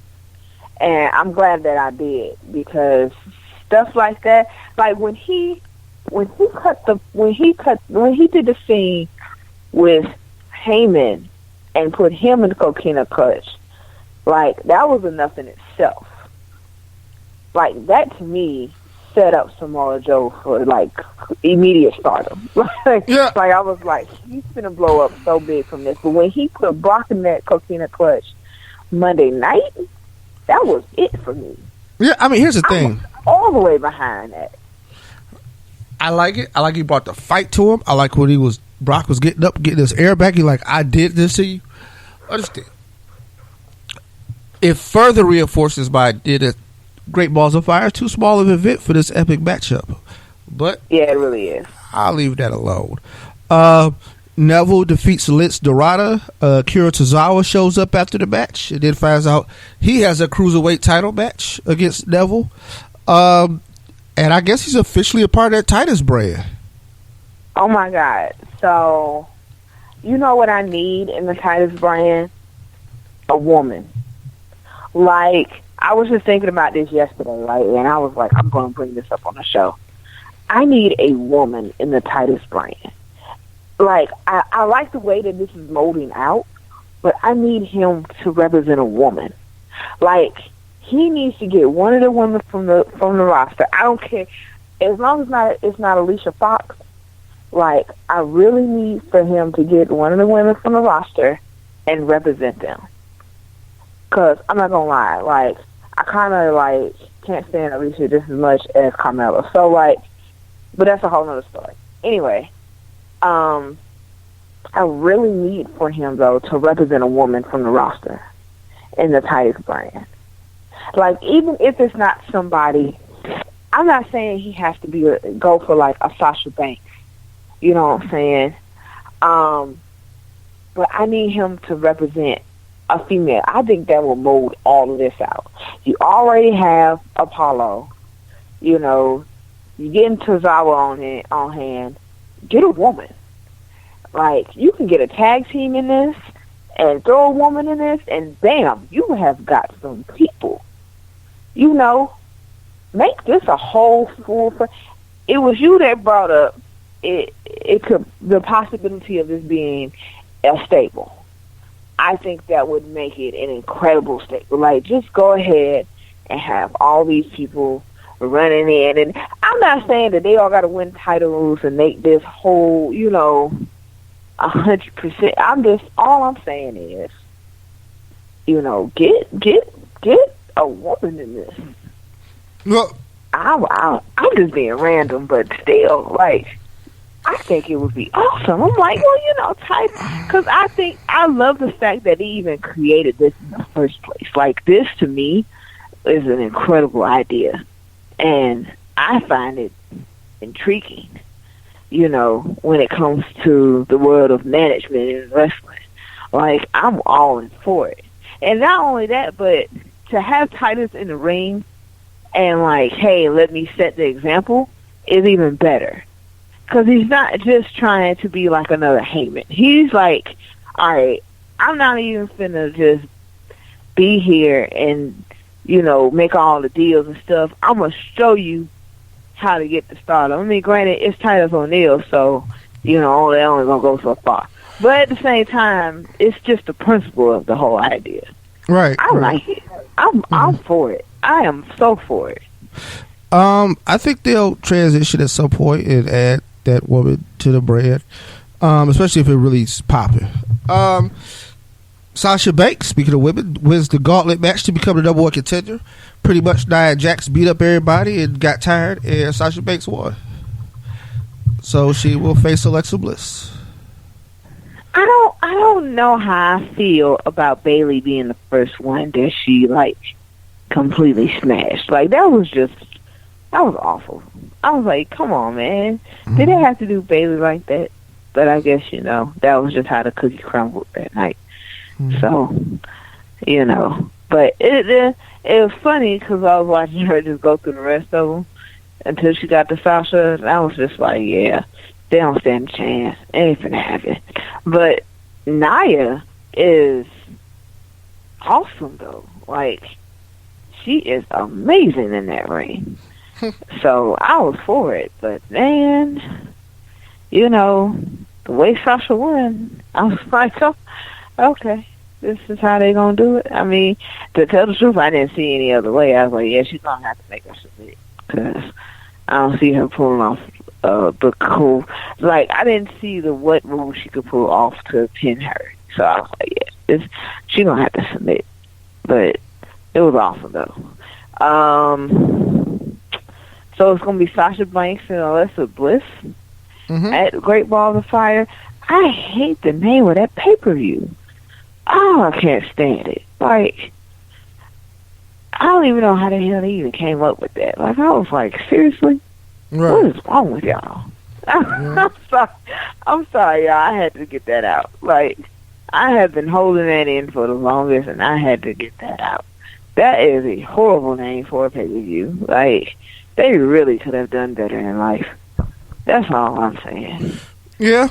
And I'm glad that I did, because stuff like that, like when he did the scene with Heyman and put him in the coquina clutch, like, that was enough in itself. like, that to me set up Samoa Joe for, like, immediate stardom. Like, I was like, he's gonna blow up so big from this. But when he put Brock in that coquina clutch Monday night, that was it for me. Yeah, I mean, here's the thing. All the way behind that. I like it. I like he brought the fight to him. I like when Brock was getting up, getting his air back. He like, I did this to you. Understand? It further reinforces by did it. Great Balls of Fire, too small of an event for this epic matchup. But yeah, it really is. I'll leave that alone. Neville defeats Lince Daroda. Akira Tozowa shows up after the match and then finds out he has a cruiserweight title match against Neville. And I guess he's officially a part of that Titus brand. Oh my God. So, you know what I need in the Titus brand? A woman. Like, I was just thinking about this yesterday, right? And I was like, I'm going to bring this up on the show. I need a woman in the Titus brand. Like, I like the way that this is molding out, but I need him to represent a woman. Like, he needs to get one of the women from the roster. I don't care. As long as it's not Alicia Fox, like, I really need for him to get one of the women from the roster and represent them. Because I'm not going to lie, like, I kind of, like, can't stand Alicia just as much as Carmella. So, like, but that's a whole nother story. Anyway, I really need for him, though, to represent a woman from the roster in the Titus brand. Like, even if it's not somebody, I'm not saying he has to go for, like, a Sasha Banks. You know what I'm saying? But I need him to represent a female. I think that will mold all of this out. You already have Apollo. You know, you getting Tozawa on hand. Get a woman. Like, you can get a tag team in this and throw a woman in this, and bam, you have got some people. You know, make this a whole full. It was you that brought up the possibility of this being a stable. I think that would make it an incredible stable. Like, just go ahead and have all these people running in. And I'm not saying that they all got to win titles and make this whole, 100%. All I'm saying is, get a woman in this. Well, I'm just being random, but still, like, I think it would be awesome. I'm like, well, because I love the fact that he even created this in the first place. Like, this to me is an incredible idea, and I find it intriguing, when it comes to the world of management and wrestling. Like, I'm all in for it. And not only that, but to have Titus in the ring and, like, hey, let me set the example is even better. Because he's not just trying to be like another Heyman. He's like, all right, I'm not even finna just be here and, make all the deals and stuff. I'm going to show you how to get the stardom. I mean, granted, it's Titus O'Neil, so, they're only going to go so far. But at the same time, it's just the principle of the whole idea. Right. I like it. I'm for it. I am so for it. I think they'll transition at some point and add that woman to the brand, especially if it really is popping. Sasha Banks, speaking of women, wins the gauntlet match to become the number one contender. Pretty much Nia Jax beat up everybody and got tired, and Sasha Banks won. So she will face Alexa Bliss. I don't know how I feel about Bayley being the first one that she, like, completely smashed. Like, that was awful. I was like, come on, man. Did they have to do Bayley like that? But I guess, that was just how the cookie crumbled that night. So, But it was funny because I was watching her just go through the rest of them until she got to Sasha. And I was just like, yeah, they don't stand a chance. It ain't finna happen. But Nia is awesome, though. Like, she is amazing in that ring. So I was for it, but man, the way Sasha won, I was like, oh, okay. This is how they gonna do it. I mean, to tell the truth, I didn't see any other way. I was like, yeah, she's gonna have to make her submit because I don't see her pulling off the cool. Like, I didn't see what move she could pull off to pin her. So I was like, yeah, she's gonna have to submit. But it was awesome though. So it's gonna be Sasha Banks and Alexa Bliss at Great Balls of Fire. I hate the name of that pay-per-view. Oh, I can't stand it. Like, I don't even know how the hell they even came up with that. Like, I was like, seriously? Right. What is wrong with y'all? I'm sorry, y'all. I had to get that out. Like, I have been holding that in for the longest, and I had to get that out. That is a horrible name for a pay-per-view. Like, they really could have done better in life. That's all I'm saying. Yeah,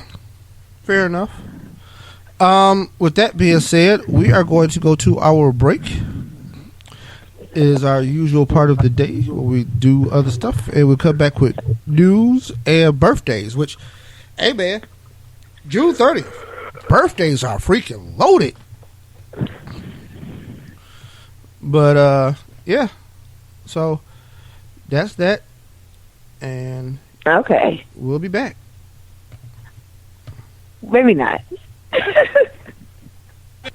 fair enough. With that being said, we are going to go to our break. It is our usual part of the day where we do other stuff, and we'll come back with news and birthdays, which, hey man, June 30th, birthdays are freaking loaded. But, yeah, so that's that, and okay, we'll be back. Maybe not.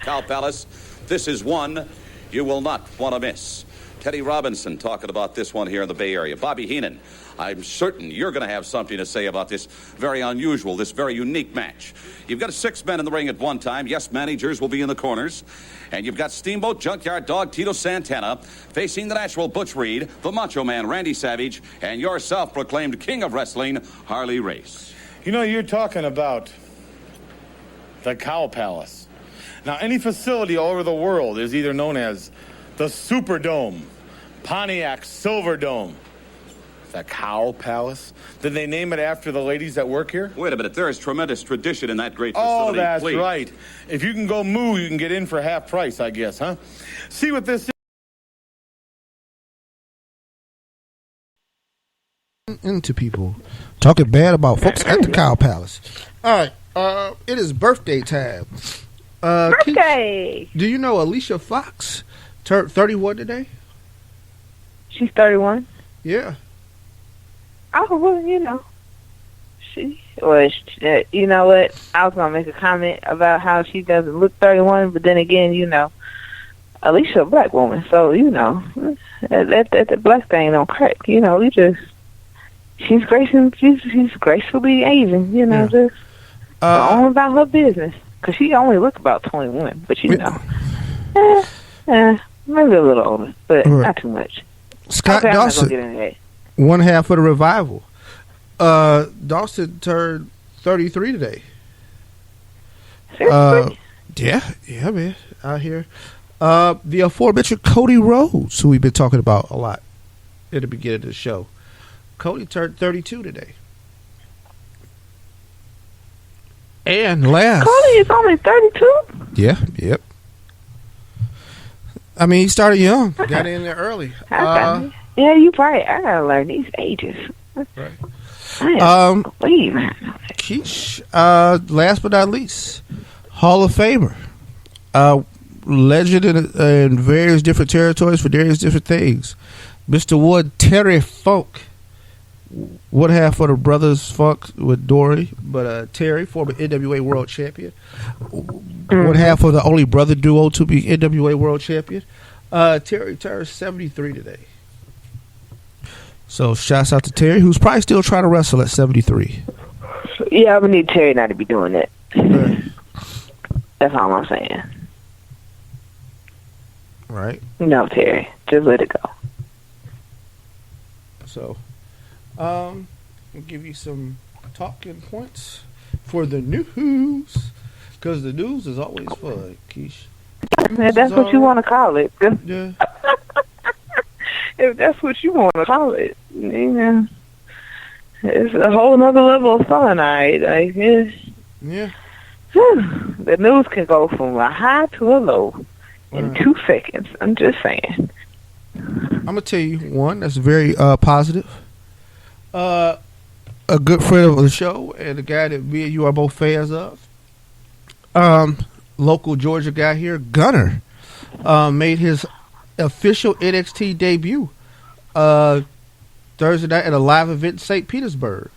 Cow Palace, this is one you will not want to miss. Teddy Robinson talking about this one here in the Bay Area. Bobby Heenan, I'm certain you're going to have something to say about this very unusual, this very unique match. You've got 6 men in the ring at one time. Yes, managers will be in the corners. And you've got Steamboat Junkyard Dog Tito Santana facing the Natural Butch Reed, the Macho Man Randy Savage, and your self-proclaimed king of wrestling, Harley Race. You know, you're talking about the Cow Palace. Now, any facility all over the world is either known as the Superdome, Pontiac Silverdome, the Cow Palace. Did they name it after the ladies that work here? Wait a minute. There is tremendous tradition in that great facility. Oh, that's Please. right. If you can go moo, you can get in for half price, I guess, huh? See what this is. Into people talking bad about folks at the Cow Palace. All right. It is birthday time. Birthday! Do you know Alicia Fox turned 31 today? She's 31? Yeah. Oh, well, you know. You know what? I was going to make a comment about how she doesn't look 31, but then again, you know, Alicia a black woman, so, you know, that black thing don't crack. You know, she's gracefully Asian, you know, just on about her business. Because she only looked about 21, but you know. Maybe a little older, but not too much. Scott Dawson, one half of the Revival. Dawson turned 33 today. Seriously? Yeah, man. Out here. The aforementioned Cody Rhodes, who we've been talking about a lot at the beginning of the show. Cody turned 32 today. And last, Cody is only 32? Yeah, yep. I mean, he started young. Got in there early. Yeah, you right. I gotta learn these ages. Right. Keish, last but not least, Hall of Famer. Legend in various different territories for various different things. Mr. Wood, Terry Funk. One half of the Brothers Funk with Dory, but Terry, former NWA World Champion. One half of the only brother duo to be NWA World Champion. Terry turned 73 today. So shouts out to Terry, who's probably still trying to wrestle at 73. Yeah, we need Terry not to be doing that. That's all I'm saying. Right. No, Terry. Just let it go. So, I'll give you some talking points for the news, because the news is always fun, Keish. That's what you want to call it. Yeah. If that's what you want to call it, yeah. It's a whole nother level of fun, I guess. Yeah. The news can go from a high to a low in 2 seconds. I'm just saying. I'm going to tell you one that's very positive. A good friend of the show and a guy that me and you are both fans of. local Georgia guy here, Gunner, made his official NXT debut Thursday night at a live event in St. Petersburg.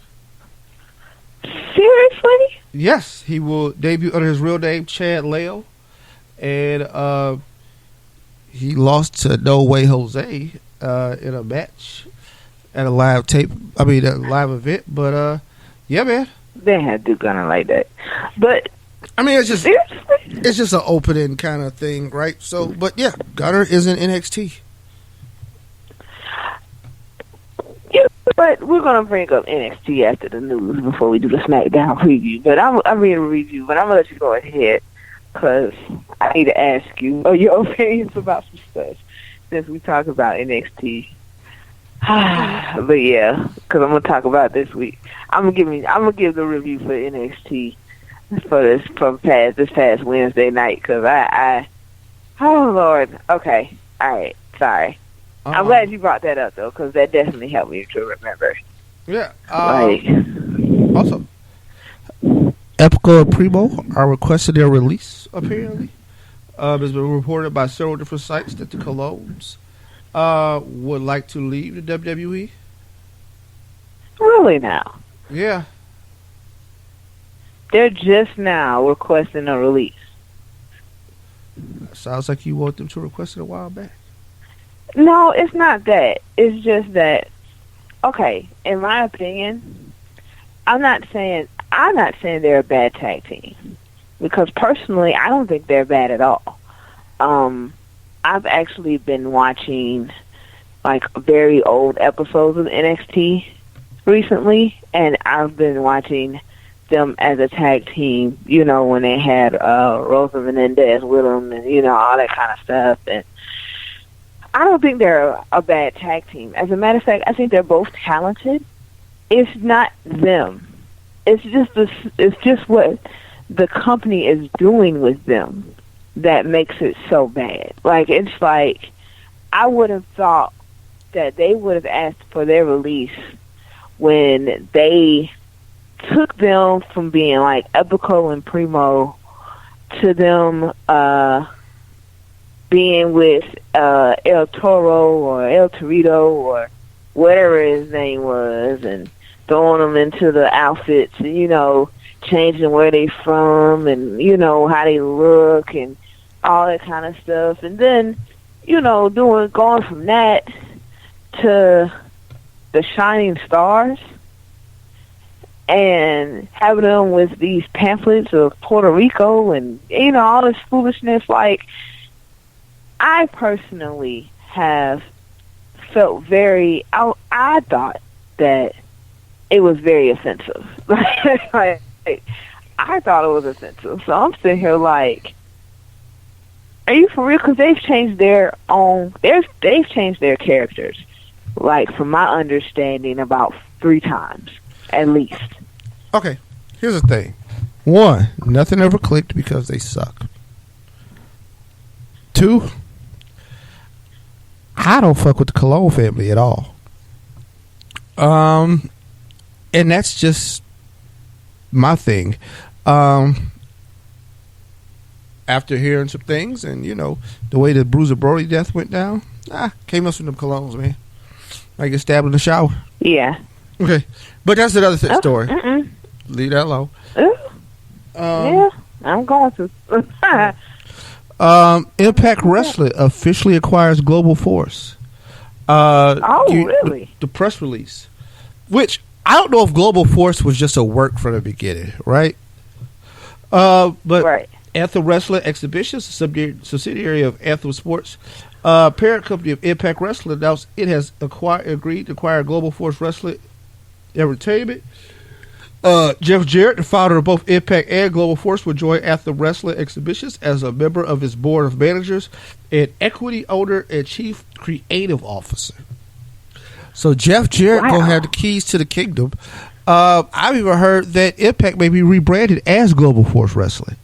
Seriously? Yes, he will debut under his real name, Chad Leo, and he lost to No Way Jose in a match at a live live event. But yeah, man, they had to do Gunner like that. But I mean, it's just seriously? It's just an opening kind of thing, right? So, but yeah, Gunner is in NXT. Yeah, but we're gonna bring up NXT after the news before we do the SmackDown review. But I'm reading a review, but I'm gonna let you go ahead because I need to ask you your opinions about some stuff since we talk about NXT. But yeah, because I'm gonna talk about this week. I'm gonna give the review for NXT for this past Wednesday night because oh Lord, okay, all right, sorry. I'm glad you brought that up though because that definitely helped me to remember. Yeah. Also, Epico and Primo are requesting their release. Apparently, it's been reported by several different sites that the Colognes would like to leave the WWE. Really now? Yeah. They're just now requesting a release. Sounds like you want them to request it a while back. No, it's not that. It's just that, okay, in my opinion, I'm not saying they're a bad tag team. Because personally, I don't think they're bad at all. I've actually been watching like very old episodes of NXT recently, and I've been watching them as a tag team, you know, when they had Rosa Menendez with them and, you know, all that kind of stuff. And I don't think they're a bad tag team. As a matter of fact, I think they're both talented. It's not them. It's just what the company is doing with them that makes it so bad. Like, it's like, I would have thought that they would have asked for their release when they took them from being like Epico and Primo to them being with El Toro or El Torito or whatever his name was, and throwing them into the outfits, and, you know, changing where they from and, you know, how they look and all that kind of stuff. And then, you know, going from that to the Shining Stars and having them with these pamphlets of Puerto Rico and, you know, all this foolishness. Like, I personally have felt I thought that it was very offensive. Like, I thought it was offensive. So I'm sitting here like, are you for real? Because they've changed their characters, like, from my understanding, about 3 times, at least. Okay, here's the thing. 1, nothing ever clicked because they suck. 2, I don't fuck with the Cologne family at all. And that's just my thing. After hearing some things and, you know, the way the Bruiser Brody death went down, can't mess with them Colognes, man. I get stabbed in the shower. Yeah. Okay. But that's another story. Leave that alone. Yeah, I'm going to. Impact Wrestling officially acquires Global Force. Really? The press release. Which, I don't know if Global Force was just a work from the beginning, right? But right. Anthem Wrestling Exhibitions, subsidiary of Anthem Sports, parent company of Impact Wrestling, announced it has agreed to acquire Global Force Wrestling Entertainment. Jeff Jarrett, the founder of both Impact and Global Force, will join Anthem Wrestling Exhibitions as a member of its board of managers and equity owner and chief creative officer. So Jeff Jarrett gonna have the keys to the kingdom. I've even heard that Impact may be rebranded as Global Force Wrestling.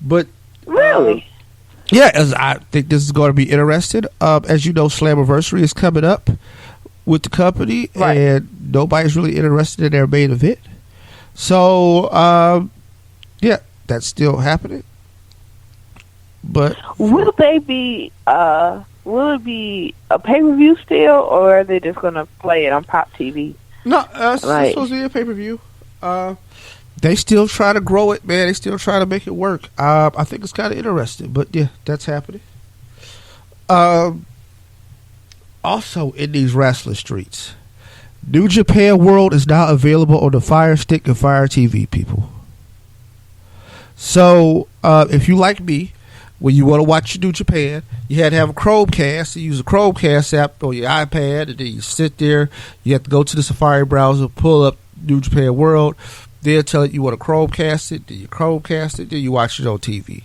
But really, yeah, as I think this is going to be interesting. As you know, Slammiversary is coming up with the company, right, and nobody's really interested in their main event. So, yeah, that's still happening. But will they be? Will it be a pay-per-view still, or are they just gonna play it on Pop TV? No, it's supposed to be a pay-per-view. They still try to grow it, man. They still try to make it work. I think it's kind of interesting, but yeah, that's happening. Also, in these wrestling streets, New Japan World is now available on the Fire Stick and Fire TV, people. So, if you like me, when you want to watch New Japan, you had to have a Chromecast. You use a Chromecast app on your iPad, and then you sit there. You have to go to the Safari browser, pull up New Japan World. They'll tell it you want to Chromecast it. Then you Chromecast it. Then you watch it on TV.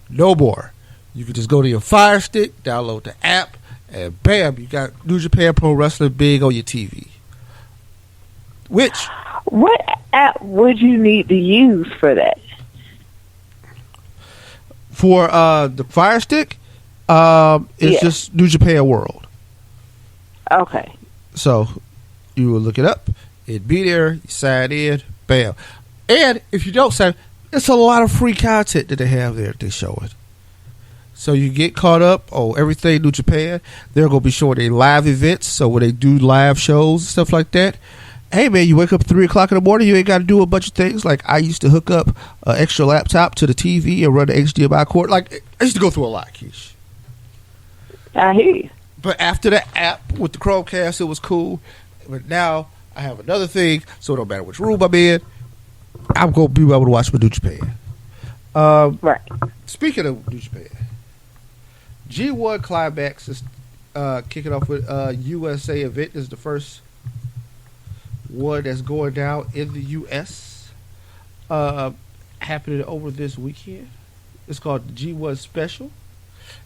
No more. You can just go to your Fire Stick, download the app, and bam, you got New Japan Pro Wrestling big on your TV. What app would you need to use for that? For the Fire Stick, it's just New Japan World. Okay. So you will look it up. It'd be there. You sign in. Bam. And if you don't sign, it's a lot of free content that they have there that they show it. So you get caught up on everything New Japan. They're going to be showing their live events. So when they do live shows and stuff like that, hey man, you wake up at 3 o'clock in the morning, you ain't got to do a bunch of things. Like I used to hook up an extra laptop to the TV and run the HDMI cord. Like I used to go through a lot, Keish. I hear you. But after the app with the Chromecast, it was cool. But now I have another thing, so it don't matter which room I'm in. I'm going to be able to watch my New Japan. Right. Speaking of New Japan, G1 Climax is kicking off with USA event. This is the first one that's going down in the U.S. Happening over this weekend. It's called the G1 Special.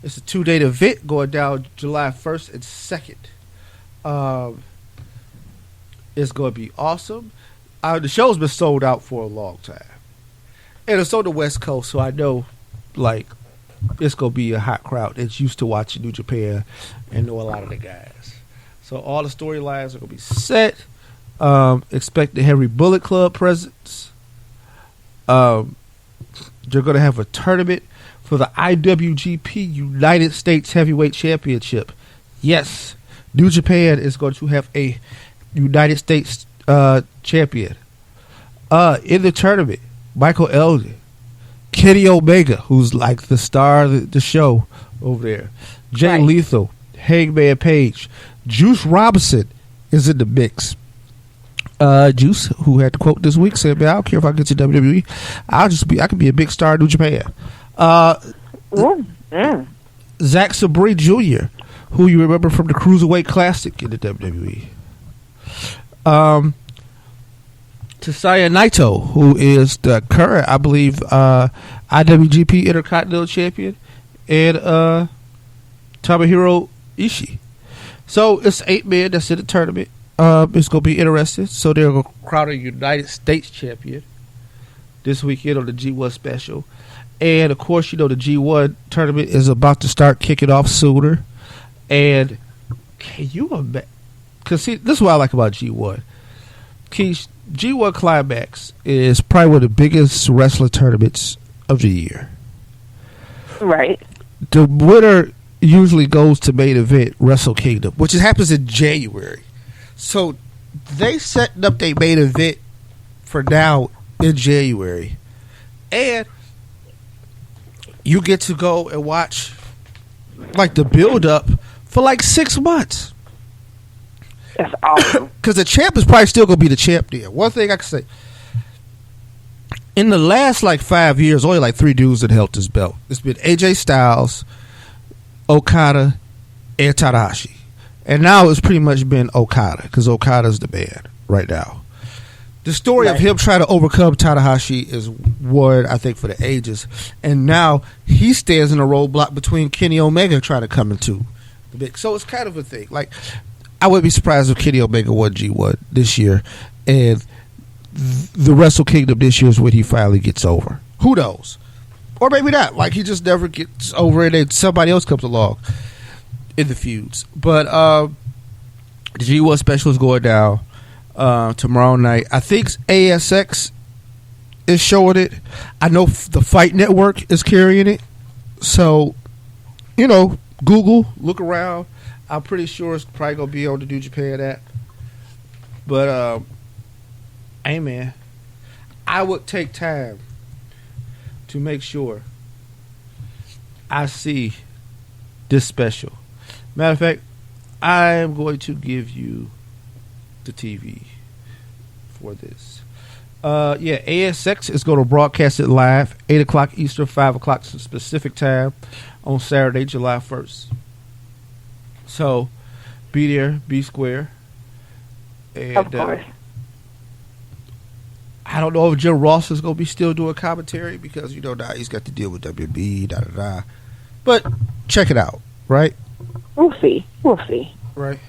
It's a 2-day event going down July 1st and 2nd. It's going to be awesome. The show's been sold out for a long time. And it's on the West Coast, so I know, like, it's going to be a hot crowd that's used to watching New Japan and know a lot of the guys. So all the storylines are going to be set. Expect the Henry Bullet Club presence. They're going to have a tournament for the IWGP United States Heavyweight Championship. Yes, New Japan is going to have a United States champion. In the tournament, Michael Elgin, Kenny Omega, who's like the star of the show over there, Jay Lethal, Hangman Page, Juice Robinson is in the mix. Juice, who had the quote this week, said, "Man, I don't care if I get to WWE. I can be a big star in New Japan." Zack Sabre Jr., who you remember from the Cruiserweight Classic in the WWE. Tetsuya Naito, who is the current, I believe, IWGP Intercontinental Champion, and Tomohiro Ishii. So it's 8 men that's in the tournament. It's going to be interesting. So they're going to crown a United States champion this weekend on the G1 Special. And, of course, you know, the G1 tournament is about to start kicking off sooner. And can you imagine? Because, see, this is what I like about G1. Keish, G1 Climax is probably one of the biggest wrestling tournaments of the year. Right. The winner usually goes to main event Wrestle Kingdom, which happens in January. So they setting up their main event for now in January. And you get to go and watch like the build up for like 6 months. That's awesome. Because the champ is probably still going to be the champ there. One thing I can say, in the last like 5 years, only like 3 dudes that held this belt. It's been AJ Styles, Okada, and Tanahashi. And now it's pretty much been Okada, because Okada's the man right now. The story of him trying to overcome Tanahashi is one, I think, for the ages. And now he stands in a roadblock between Kenny Omega trying to come into the big. So it's kind of a thing. Like, I wouldn't be surprised if Kenny Omega won G1 this year. And the Wrestle Kingdom this year is when he finally gets over. Who knows? Or maybe not. Like, he just never gets over it and somebody else comes along in the feuds. But the G1 Special is going down tomorrow night. I think ASX is showing it. I know the Fight Network is carrying it. So, you know, Google, look around. I'm pretty sure it's probably gonna be on the New Japan app. But hey man, I would take time to make sure I see this special. Matter of fact, I am going to give you the TV for this. ASX is going to broadcast it live, 8 o'clock Eastern, 5 o'clock Pacific time on Saturday, July 1st. So, be there, be square. And, of course. I don't know if Jim Ross is going to be still doing commentary because, you know, now he's got to deal with WB, da-da-da. But check it out, right? We'll see. Right.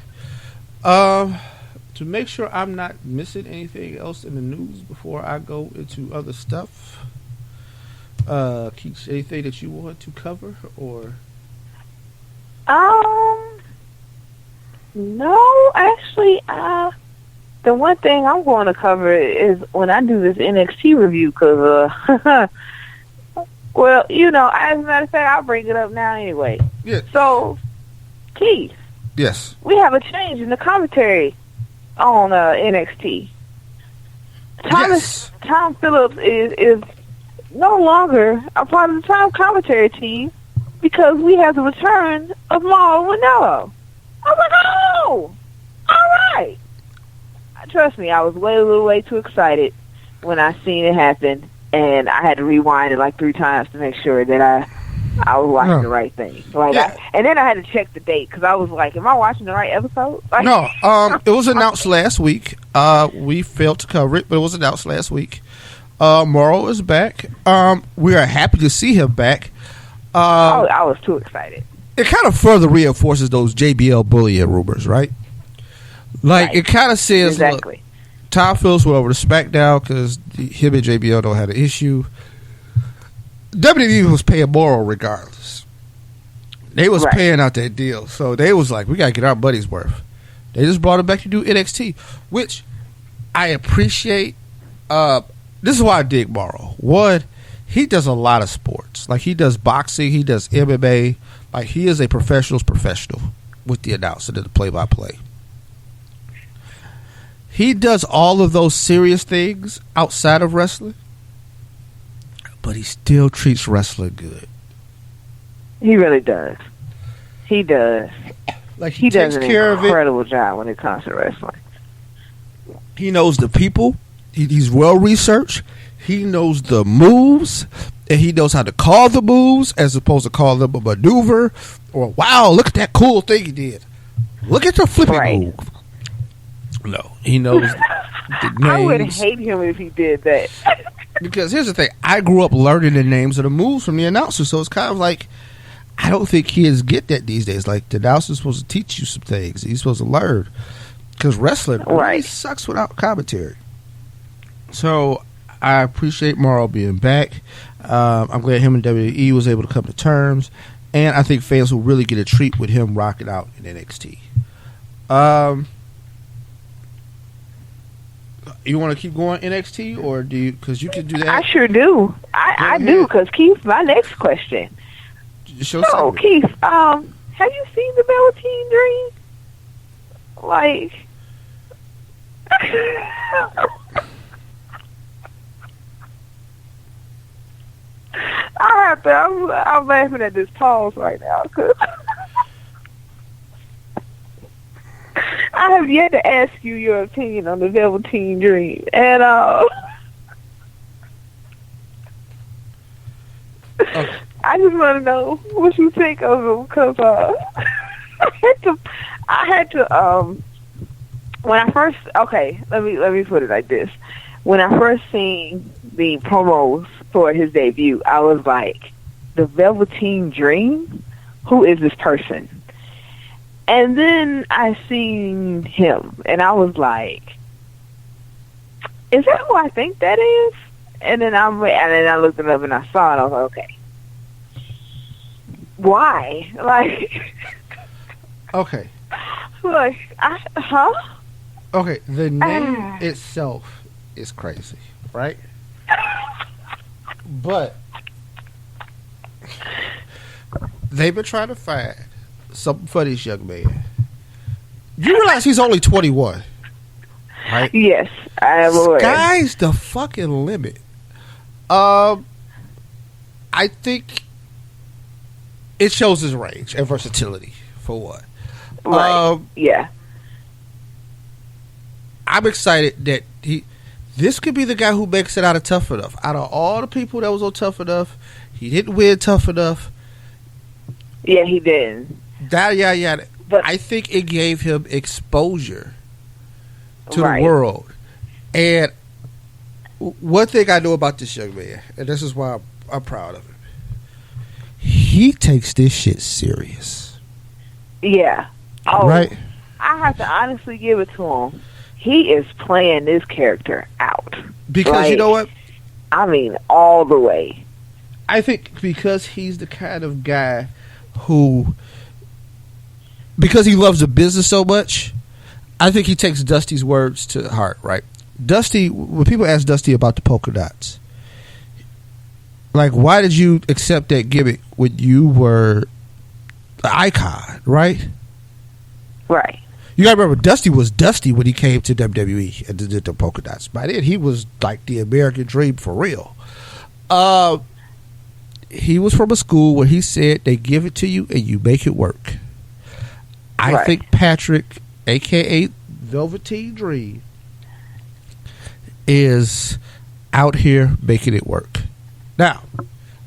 To make sure I'm not missing anything else in the news before I go into other stuff, Keith, anything that you want to cover or? No, actually, the one thing I'm going to cover is when I do this NXT review, because, well, you know, as a matter of fact, I'll bring it up now anyway. Yeah. So, Keith. Yes. We have a change in the commentary on NXT. Tom Phillips is no longer a part of the Tom commentary team because we have the return of Mauro Ranallo. I was like, oh, all right. Trust me, I was way too excited when I seen it happen, and I had to rewind it like 3 times to make sure that I was watching the right thing. Like, yeah. And then I had to check the date because I was like, am I watching the right episode? Like, no, it was announced last week. We failed to cover it, but it was announced last week. Mauro is back. We are happy to see him back. I was too excited. It kind of further reinforces those JBL bullying rumors, right? Like, right. It kind of says, exactly. Look, Tom Phillips went over to SmackDown because him and JBL don't have an issue. WWE was paying Mauro regardless. They was paying out that deal. So they was like, we got to get our money's worth. They just brought him back to do NXT, which I appreciate. This is why I dig Mauro. One, he does a lot of sports. Like, he does boxing, he does MMA. Like, he is a professional's professional with the announcer and the play-by-play. He does all of those serious things outside of wrestling, but he still treats wrestling good. He really does. He does. Like, he does an care incredible job when it comes to wrestling. He knows the people. He's well researched. He knows the moves, and he knows how to call the moves as opposed to call them a maneuver or, wow, look at that cool thing he did. Look at the flipping move. No, he knows the names. I would hate him if he did that. Because here's the thing. I grew up learning the names of the moves from the announcer, so it's kind of like, I don't think kids get that these days. Like, the announcer's supposed to teach you some things. He's supposed to learn. Because wrestling really sucks without commentary. So, I appreciate Mauro being back. I'm glad him and WWE was able to come to terms. And I think fans will really get a treat with him rocking out in NXT. You want to keep going NXT, or do you? Because you can do that. I sure do. I do. Because Keith, my next question. So Keith, have you seen the Velveteen Dream? Like, I'm laughing at this pause right now because I have yet to ask you your opinion on the Velveteen Dream, and okay. I just want to know what you think of him because I had to when I first let me put it like this. When I first seen the promos for his debut, I was like, the Velveteen Dream? Who is this person? And then I seen him, and I was like, is that who I think that is? And then I looked it up and I saw it. I was like, okay. Why? Like, okay. Like, okay, the name itself is crazy, right? But they've been trying to find something for this young man. You realize he's only 21, right? Yes, I am aware. Sky's the fucking limit. I think it shows his range and versatility, for one. Right. Yeah. I'm excited that this could be the guy who makes it out of Tough Enough. Out of all the people that was on Tough Enough, he didn't win Tough Enough. Yeah, he didn't. Yeah. But I think it gave him exposure to the world. And one thing I know about this young man, and this is why I'm proud of him, he takes this shit serious. Yeah. Oh, right? I have to honestly give it to him. He is playing this character out. Because you know what? I mean, all the way. I think because he's the kind of guy who, because he loves the business so much, I think he takes Dusty's words to heart, right? Dusty, when people ask Dusty about the polka dots, like, why did you accept that gimmick when you were the icon, right? Right. You gotta remember, Dusty was Dusty when he came to WWE and did the polka dots. By then, he was like the American dream for real. He was from a school where he said they give it to you and you make it work. I think Patrick, a.k.a. Velveteen Dream, is out here making it work. Now,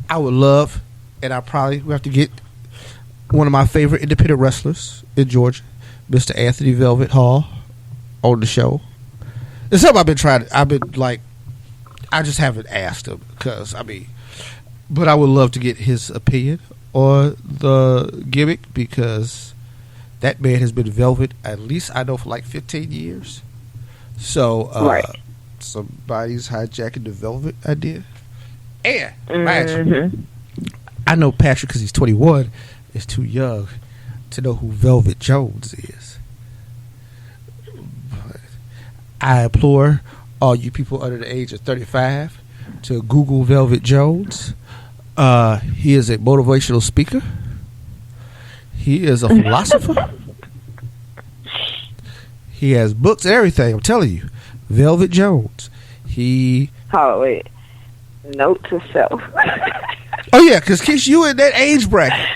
I would love, and I probably have to get one of my favorite independent wrestlers in Georgia, Mr. Anthony Velvet Hall, on the show. It's something I just haven't asked him but I would love to get his opinion on the gimmick because that man has been Velvet, at least I know, for like 15 years. So, somebody's hijacking the Velvet idea. And, imagine, I know Patrick, because he's 21, is too young to know who Velvet Jones is. But I implore all you people under the age of 35 to Google Velvet Jones. He is a motivational speaker. He is a philosopher. He has books and everything. I'm telling you, Velvet Jones. Oh wait, note to self. Oh yeah, because you in that age bracket.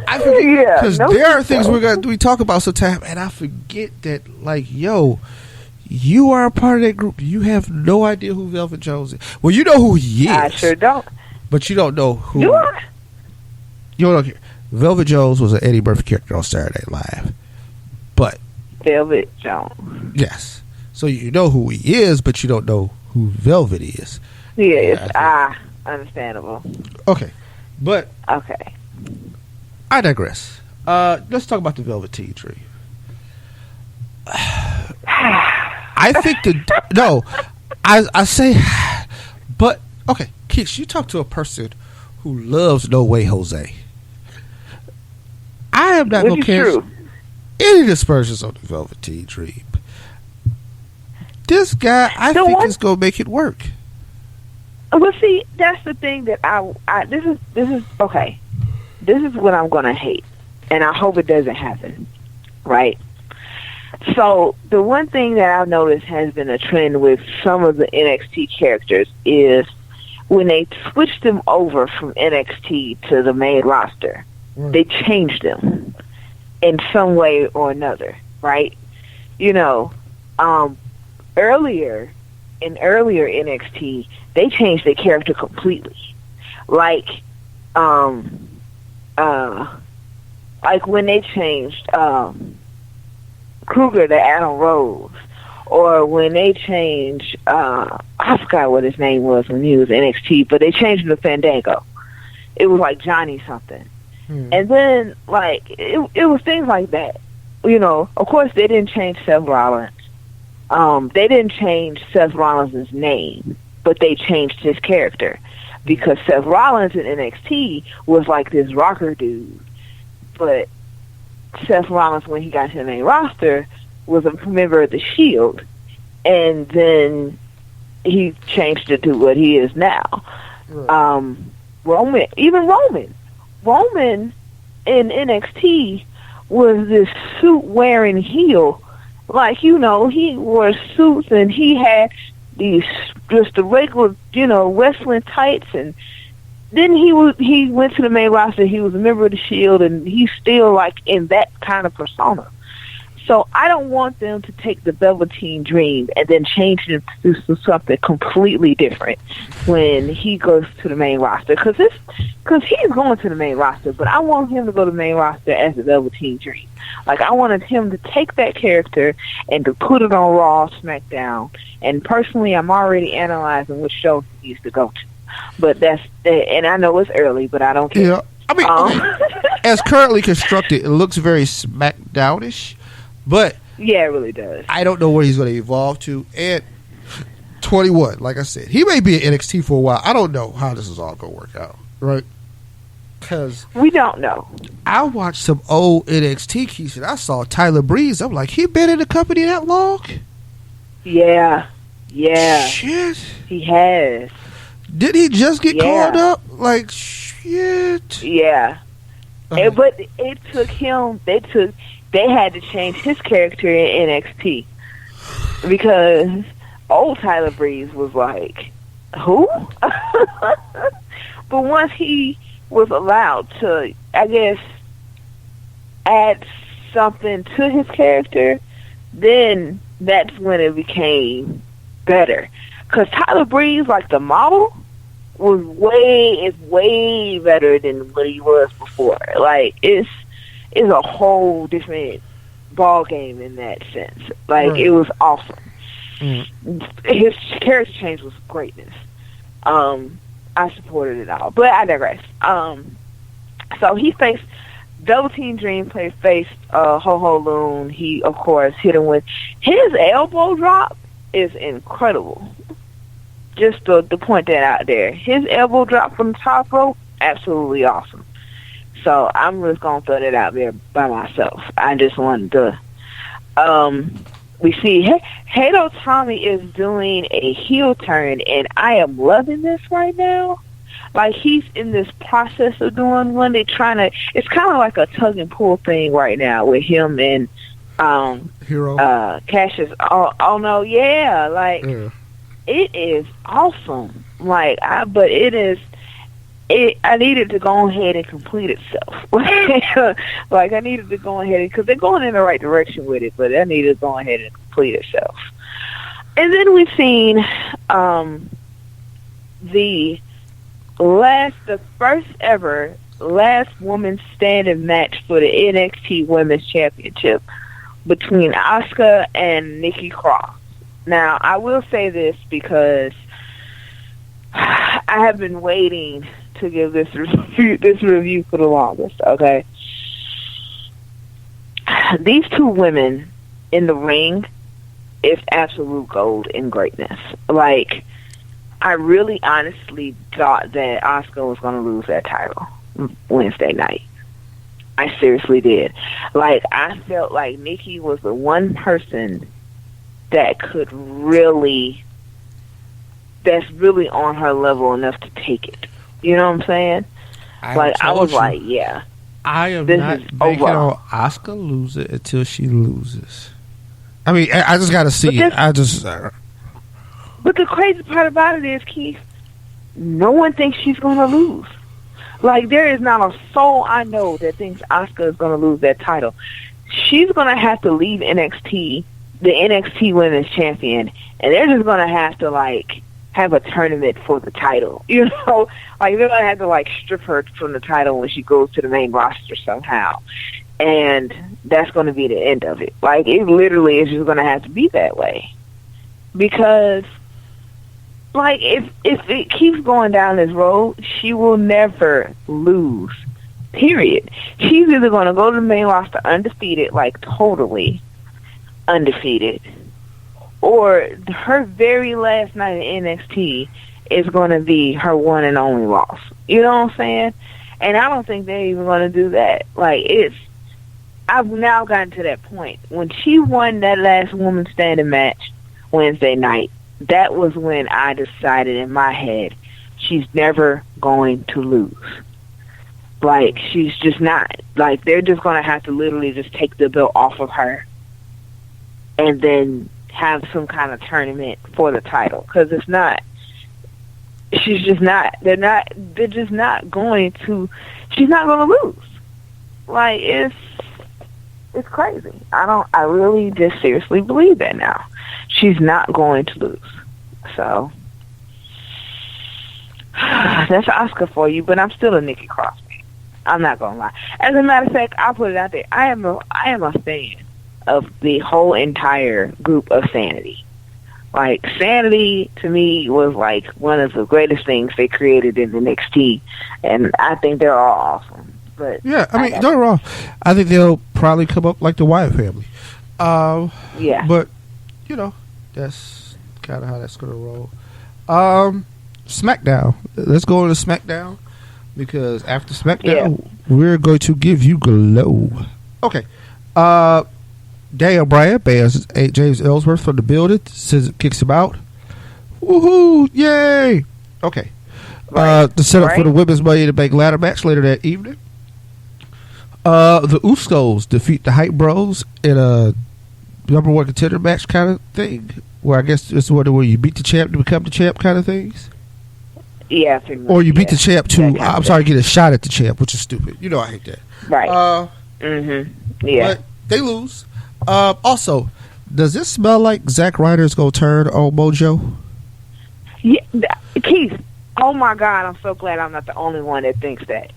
I forget, because there are things we talk about sometimes, and I forget that, like, yo, you are a part of that group. You have no idea who Velvet Jones is. Well, you know who he is. I sure don't. But you don't know who. Do I? You don't know. Velvet Jones was an Eddie Murphy character on Saturday Night Live. But Velvet Jones. Yes. So you know who he is, but you don't know who Velvet is. Yes. Understandable. Okay. But. Okay. I digress. Let's talk about the Velveteen Dream. I think I say, but okay, Keeks, you talk to a person who loves No Way Jose. I am not going to cancel any dispersions on the Velveteen Dream. This guy, I think, is going to make it work. Well, see, that's the thing that this is okay. This is what I'm going to hate, and I hope it doesn't happen, right? So the one thing that I've noticed has been a trend with some of the NXT characters is when they switch them over from NXT to the main roster, they change them in some way or another, right? You know, earlier NXT, they changed their character completely. Like when they changed Kruger to Adam Rose, or when they changed I forgot what his name was when he was NXT, but they changed him to Fandango. It was like Johnny something. And then it was things like that. You know, of course they didn't change Seth Rollins. They didn't change Seth Rollins' name, but they changed his character. Because Seth Rollins in NXT was like this rocker dude. But Seth Rollins, when he got to the main roster, was a member of the Shield. And then he changed it to what he is now. Roman in NXT was this suit wearing heel. Like, you know, he wore suits and he had these just the regular, you know, wrestling tights, and then he went to the main roster. He was a member of the Shield, and he's still like in that kind of persona. So I don't want them to take the Velveteen Dream and then change it to something completely different when he goes to the main roster. Because he's going to the main roster, but I want him to go to the main roster as the Velveteen Dream. Like, I wanted him to take that character and to put it on Raw, SmackDown. And personally, I'm already analyzing which show he needs to go to. But and I know it's early, but I don't care. Yeah. I mean, as currently constructed, it looks very SmackDown-ish. But yeah, it really does. I don't know where he's going to evolve to. And 21, like I said, he may be at NXT for a while. I don't know how this is all going to work out, right? Because we don't know. I watched some old NXT keys and I saw Tyler Breeze. I'm like, he been in the company that long? Yeah. Shit. He has. Did he just get called up? Like, shit. Yeah. But it took him. They had to change his character in NXT because old Tyler Breeze was like, who? But once he was allowed to, I guess, add something to his character, then that's when it became better. Because Tyler Breeze, like the model, is way better than what he was before. Like, it's a whole different ball game in that sense. Like, right. It was awesome. His character change was greatness. I supported it all, but I digress. So he faced Velveteen Dream, faced Ho Ho Loon. He, of course, hit him with his elbow drop is incredible. Just to point that out there, his elbow drop from the top rope, absolutely awesome. So I'm just gonna throw that out there by myself. I just wanted to. We see Hato Tommy is doing a heel turn, and I am loving this right now. Like, he's in this process of doing one. They're trying to. It's kind of like a tug and pull thing right now with him and Hero. Cassius. Oh no, yeah, like it is awesome. Like, but it is. I needed to go ahead and complete itself. Like, I needed to go ahead because they're going in the right direction with it, but I needed to go ahead and complete itself. And then we've seen the first ever last woman standing match for the NXT Women's Championship between Asuka and Nikki Cross. Now, I will say this because I have been waiting to give this review for the longest, okay? These two women in the ring is absolute gold and greatness. Like, I really honestly thought that Asuka was going to lose that title Wednesday night. I seriously did. Like, I felt like Nikki was the one person that could really, that's really on her level enough to take it. You know what I'm saying? I was like, yeah. I am not banking on Asuka lose it until she loses. I mean, I just got to see it. But the crazy part about it is, Keith, no one thinks she's going to lose. Like, there is not a soul I know that thinks Asuka is going to lose that title. She's going to have to leave NXT, the NXT Women's Champion, and they're just going to have to, like, have a tournament for the title. You know? Like, they're going to have to, like, strip her from the title when she goes to the main roster somehow. And that's going to be the end of it. Like, it literally is just going to have to be that way. Because, like, if it keeps going down this road, she will never lose. Period. She's either going to go to the main roster undefeated, like totally undefeated, or her very last night in NXT is going to be her one and only loss. You know what I'm saying? And I don't think they're even going to do that. Like, I've now gotten to that point. When she won that last woman standing match Wednesday night, that was when I decided in my head she's never going to lose. Like, she's just not. Like, they're just going to have to literally just take the belt off of her and then have some kind of tournament for the title. Because it's not. She's just not. They're just not going to. She's not going to lose. Like, it's crazy. I really just seriously believe that now. She's not going to lose. So, that's Oscar for you, but I'm still a Nikki Cross fan. I'm not going to lie. As a matter of fact, I'll put it out there. I am a fan of the whole entire group of Sanity. Like, Sanity, to me, was like one of the greatest things they created in NXT, and I think they're all awesome. But yeah, I mean, don't get me wrong. I think they'll probably come up like the Wyatt family. Yeah. But, you know, that's kind of how that's going to roll. SmackDown. Let's go on to SmackDown, because after SmackDown, we're going to give you glow. Okay. Daniel Bryan bans James Ellsworth from the building, says it kicks him out. Woohoo! Yay! Okay. The setup for the women's Money in the Bank ladder match later that evening. The Usos defeat the Hype Bros in a number one contender match kind of thing, where I guess it's where you beat the champ to become the champ kind of things. Yeah. Or you beat the champ to, get a shot at the champ, which is stupid. You know I hate that. Right. Yeah. But they lose. Also, does this smell like Zack Ryder's going to turn on Mojo? Yeah, Keith, oh my God, I'm so glad I'm not the only one that thinks that.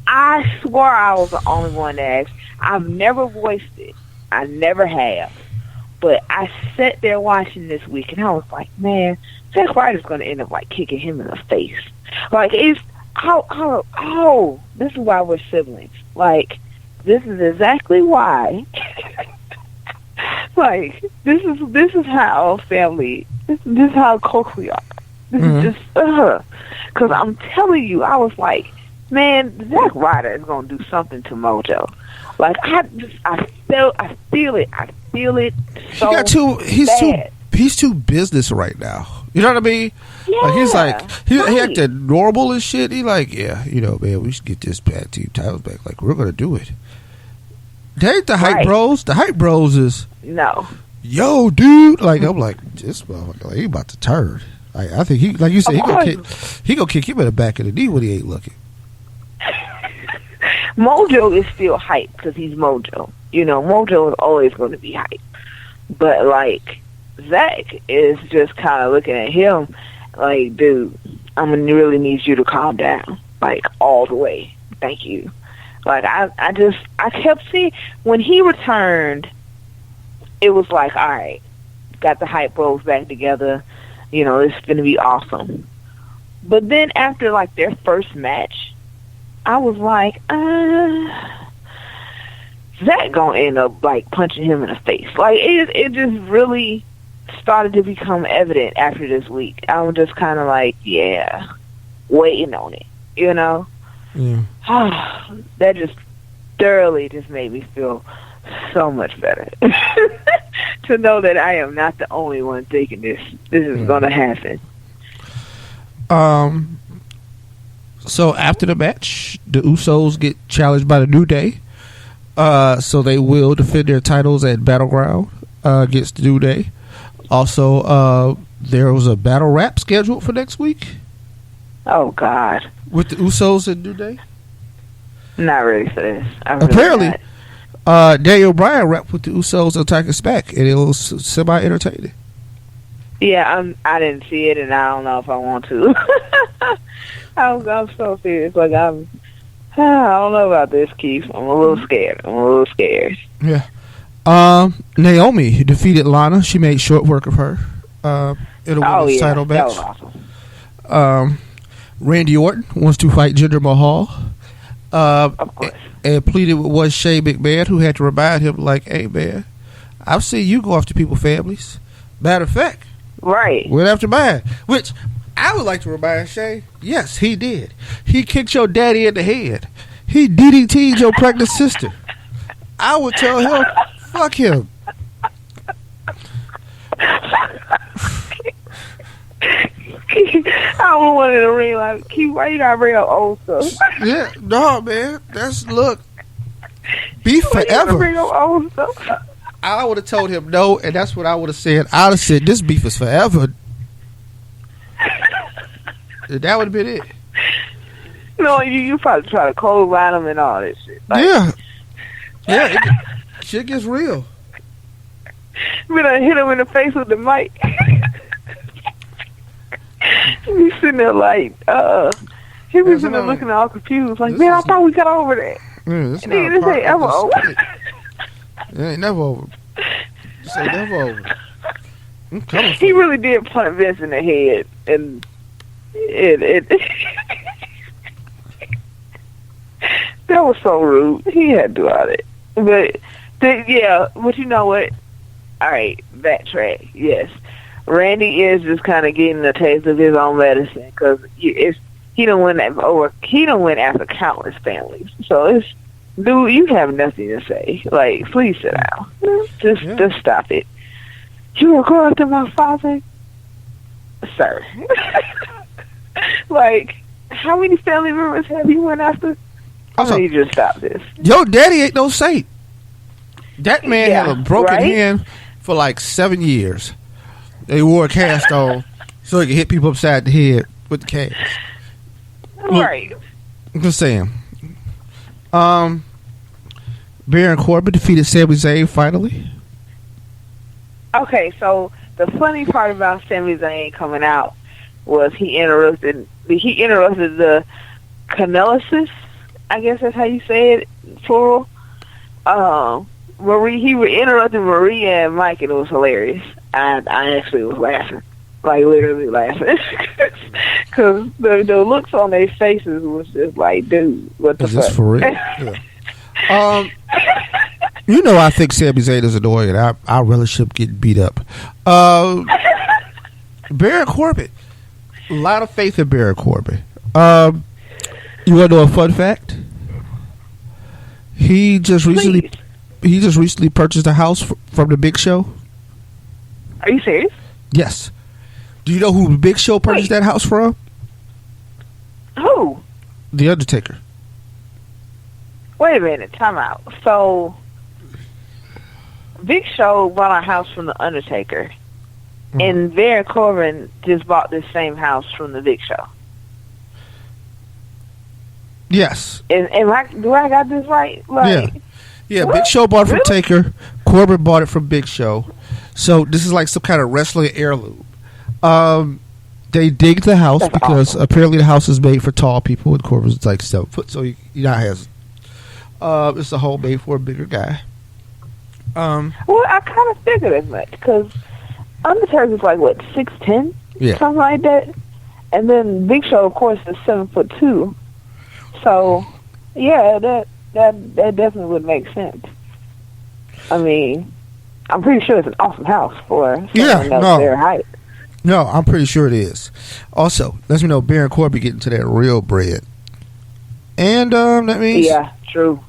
I swore I was the only one that asked. I've never voiced it. I never have. But I sat there watching this week, and I was like, man, Zack Ryder's going to end up, like, kicking him in the face. Like, it's, this is why we're siblings. Like, this is exactly why. Like, this is how family, this is how close we are. This is just, because I'm telling you, I was like, man, Zack Ryder is going to do something to Mojo. Like, I feel it so bad. He's too business right now. You know what I mean? Yeah, like, he's like, he acted normal and shit. He like, yeah, you know, man, we should get this bad team titles back. Like, we're going to do it. They ain't the Hype Bros. The Hype Bros is, no. Yo, dude. Like, I'm like, this motherfucker, like, he about to turn. Like, I think he, like you said, he gonna kick him in the back of the knee when he ain't looking. Mojo is still hype because he's Mojo. You know, Mojo is always going to be hype. But, like, Zack is just kind of looking at him like, dude, I'm going to really need you to calm down. Like, all the way. Thank you. Like, I kept seeing, when he returned, it was like, all right, got the Hype Bros back together. You know, it's going to be awesome. But then after, like, their first match, I was like, Zack gonna end up, like, punching him in the face. Like, it just really started to become evident after this week. I was just kind of like, yeah, waiting on it, you know? Yeah. That just thoroughly just made me feel so much better. To know that I am not the only one thinking this is gonna happen. So after the match, the Usos get challenged by the New Day. So they will defend their titles at Battleground against the New Day. Also, there was a battle rap scheduled for next week. Oh, God. With the Usos and New Day? Not ready for this. Apparently, Daniel Bryan rapped with the Usos on Tiger's back, and it was semi-entertaining. Yeah, I didn't see it, and I don't know if I want to. I'm so serious. Like, I don't know about this, Keith. I'm a little scared. Yeah. Naomi defeated Lana. She made short work of her in a women's title match. That was awesome. Randy Orton wants to fight Jinder Mahal. Of course. And pleaded with one Shane McMahon, who had to remind him, like, hey, man, I've seen you go after people's families. Matter of fact, went after mine. Which I would like to remind Shane, yes, he did. He kicked your daddy in the head. He DDT'd your pregnant sister. I would tell him, fuck him. I don't want in the ring like, Keith, why you gotta bring up old stuff? Yeah, no, man. Look, beef forever. Bring up old stuff? I would have told him no, and that's what I would have said. I would have said, this beef is forever. That would have been it. No, you probably try to cold line him and all that shit. Like, shit gets real. But I hit him in the face with the mic. He's sitting there like, he was sitting there looking all confused, like, man, I thought we got over that. This ain't ever over. It ain't never over. This ain't never over. He really did punch Vince in the head, and it that was so rude. He had to do all that. But you know what? All right, backtrack. Yes, Randy is just kind of getting a taste of his own medicine because he don't win over. He don't win after countless families. So it's, dude, you have nothing to say. Like, please sit down. Just stop it. You will go after my father, sir. Like, how many family members have you went after? I need you to stop this. Your daddy ain't no saint. That man had a broken hand for like 7 years. They wore a cast on so he could hit people upside the head with the cast. Right. I'm just saying. Baron Corbin defeated Sami Zayn finally. Okay, so the funny part about Sami Zayn coming out was he interrupted the Canellisis, I guess that's how you say it, plural. He interrupted Maria and Mike, and it was hilarious. I actually was laughing, like literally laughing, because the looks on their faces was just like, dude, what the fuck? Is this for real? Yeah. You know, I think Sami Zayn is annoying. I really should get beat up. Baron Corbin, a lot of faith in Baron Corbin. You want to know a fun fact? He just recently purchased a house from the Big Show. Are you serious? Yes. Do you know who the Big Show purchased that house from? Who? The Undertaker. Wait a minute, time out. So, Big Show bought a house from the Undertaker, and Baron Corbin just bought this same house from the Big Show. Yes. And do I got this right? Like, yeah. Big Show bought it from Taker. Corbin bought it from Big Show. So this is like some kind of wrestling heirloom. They digged the house because apparently the house is made for tall people, and Corbin's like 7 foot, so he not has. It's a hole made for a bigger guy. Well, I kind of figured as much because Undertaker's like what 6'10", something like that, and then Big Show, of course, is 7'2". So, yeah, that definitely would make sense. I mean, I'm pretty sure it's an awesome house for someone else their height. No, I'm pretty sure it is. Also, let me know Baron Corbin getting to that real bread, and that means true.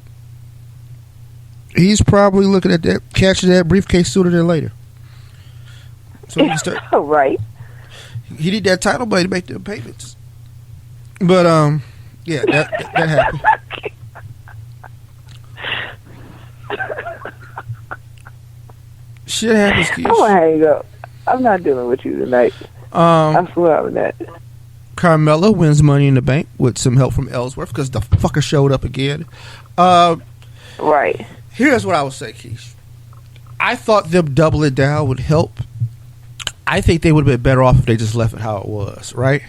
He's probably looking at that, catching that briefcase sooner than later. So he start right. He need that title money to make them payments. But yeah, that happened. Shit happens, Keith. I'm gonna hang up. I'm not dealing with you tonight. I swear on that. Carmella wins Money in the Bank with some help from Ellsworth because the fucker showed up again. Right. Here's what I would say, Keith. I thought them doubling down would help. I think they would have been better off if they just left it how it was, right?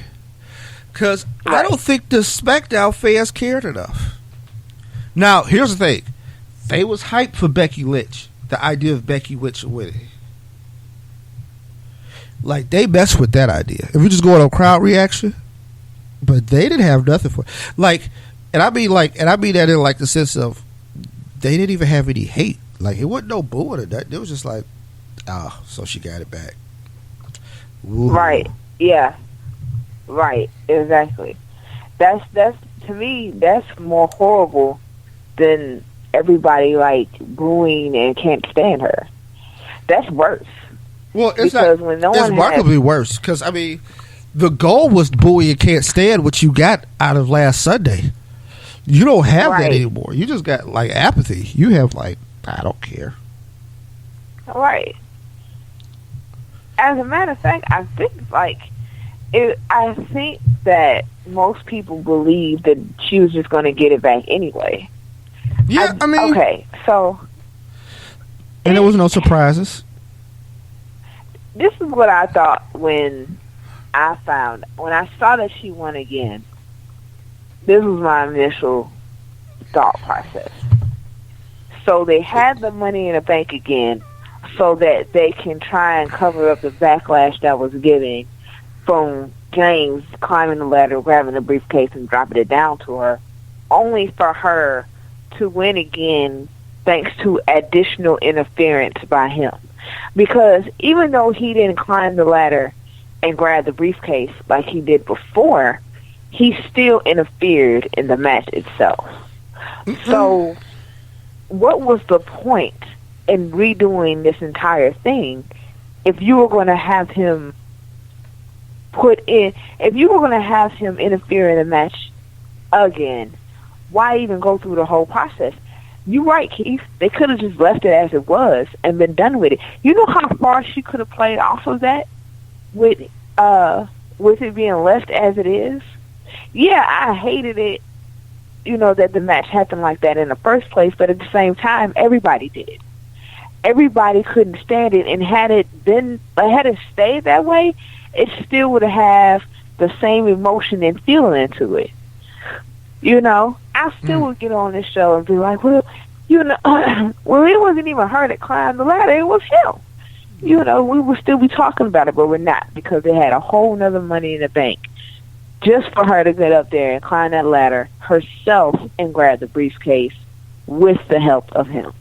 Because I don't think the SmackDown fans cared enough. Now, here's the thing. They was hyped for Becky Lynch. The idea of Becky Lynch winning. Like, they messed with that idea. If we just go on crowd reaction, but they didn't have nothing for it. Like, and I mean that in like the sense of they didn't even have any hate. Like, it wasn't no booing or nothing. It was just like, so she got it back. Ooh. Right. Yeah. Right. Exactly. That's to me, that's more horrible than everybody like booing and can't stand her. That's worse. Well, it's because not. It's remarkably worse because I mean, the goal was buoy and can't stand what you got out of last Sunday. You don't have that anymore. You just got like apathy. You have like, I don't care. Right. As a matter of fact, I think I think that most people believe that she was just going to get it back anyway. Yeah, I mean, okay, so, and there was no surprises. This is what I thought when I saw that she won again. This was my initial thought process. So they had the Money in the Bank again, so that they can try and cover up the backlash that was given from James climbing the ladder, grabbing the briefcase, and dropping it down to her, only for her to win again thanks to additional interference by him. Because even though he didn't climb the ladder and grab the briefcase like he did before, he still interfered in the match itself. So what was the point in redoing this entire thing if you were going to have him interfere in the match again? Why even go through the whole process? You're right, Keith. They could have just left it as it was and been done with it. You know how far she could have played off of that with it being left as it is? Yeah, I hated it, that the match happened like that in the first place, but at the same time, everybody did. Everybody couldn't stand it, and had it stayed that way, it still would have the same emotion and feeling to it. I still would get on this show and be like, well, it wasn't even her that climbed the ladder, it was him. We would still be talking about it, but we're not, because they had a whole nother Money in the Bank just for her to get up there and climb that ladder herself and grab the briefcase with the help of him.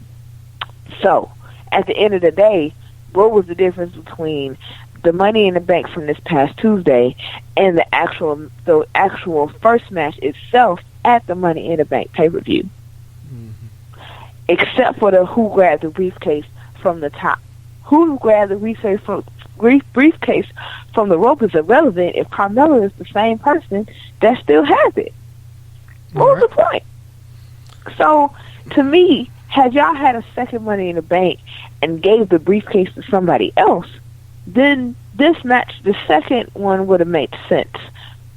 So, at the end of the day, what was the difference between the Money in the Bank from this past Tuesday and the actual first match itself at the Money in the Bank pay-per-view? Mm-hmm. Except for the who grabbed the briefcase from the top. Who grabbed the briefcase from the rope is irrelevant if Carmella is the same person that still has it. What was the point? So, to me, had y'all had a second Money in the Bank and gave the briefcase to somebody else, then this match, the second one, would have made sense.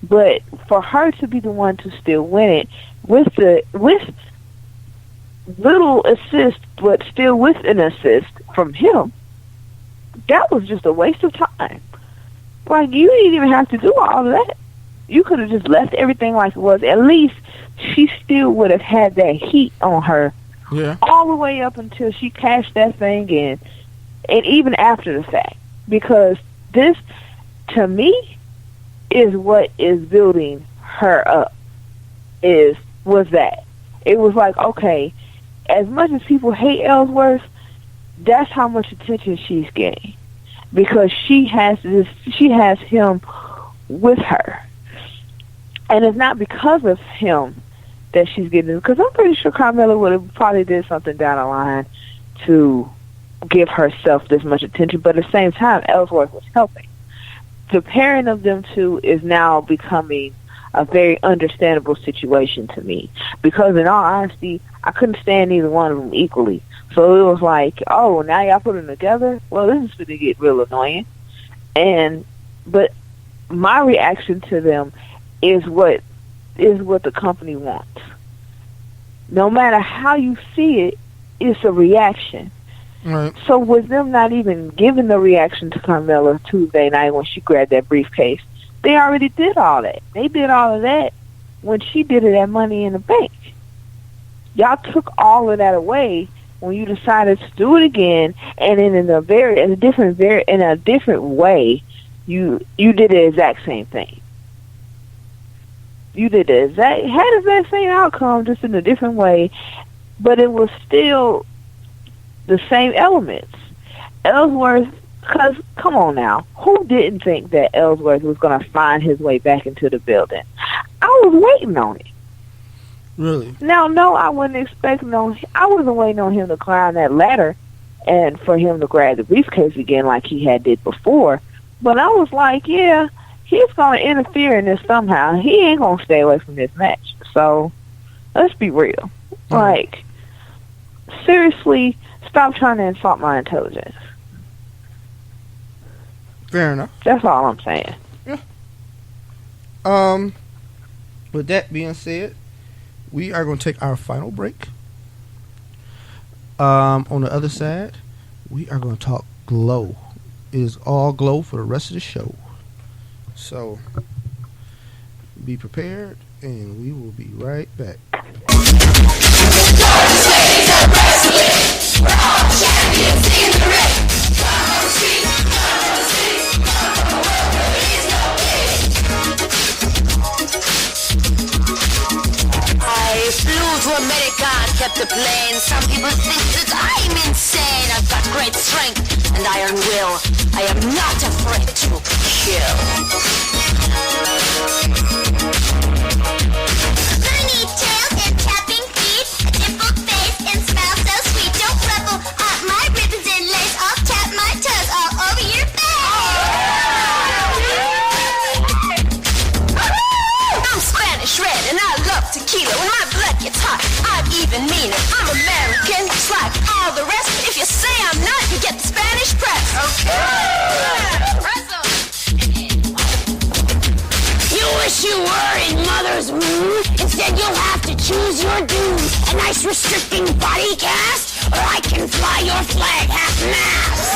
But for her to be the one to still win it with little assist, but still with an assist from him, that was just a waste of time. Like, you didn't even have to do all of that. You could have just left everything like it was. At least she still would have had that heat on her all the way up until she cashed that thing in, and even after the fact. Because this, to me, is what is building her up. Was that. It was like, okay, as much as people hate Ellsworth, that's how much attention she's getting. Because she has him with her. And it's not because of him that she's getting it. Because I'm pretty sure Carmella would have probably did something down the line to give herself this much attention. But at the same time, Ellsworth was helping. The pairing of them two is now becoming a very understandable situation to me. Because in all honesty, I couldn't stand either one of them equally. So it was like, oh, now y'all put them together? Well, this is going to get real annoying. But my reaction to them is what the company wants. No matter how you see it, it's a reaction. Right. So with them not even giving the reaction to Carmella Tuesday night when she grabbed that briefcase, they already did all that. They did all of that when she did it at Money in the Bank. Y'all took all of that away when you decided to do it again, and then in a different way, you did the exact same thing. You did the exact same outcome, just in a different way, but it was still the same elements. Ellsworth, because come on now, who didn't think that Ellsworth was going to find his way back into the building? I was waiting on it. Really? Now, no, I wasn't expecting I wasn't waiting on him to climb that ladder and for him to grab the briefcase again like he had did before. But I was like, yeah, he's going to interfere in this somehow. He ain't going to stay away from this match. So, let's be real. Like, seriously, stop trying to insult my intelligence. Fair enough. That's all I'm saying. Yeah. With that being said, we are going to take our final break. On the other side, we are going to talk glow. It is all glow for the rest of the show. So, be prepared, and we will be right back. I flew to America and kept the plane. Some people think that I'm insane. I've got great strength and iron will. I am not afraid to kill. Funny tail and tapping feet, a dimpled face and smell so sweet. Don't ruffle up my ribbons and lace. I'll tap my toes all over your face. I'm Spanish red and I love tequila. When my blood gets hot, I'm even meaner. I'm American, just like all the rest. If you say I'm not, you get the Spanish press. Okay. You wish you were in mother's womb. Instead, you'll have to choose your doom. A nice restricting body cast, or I can fly your flag half-mast.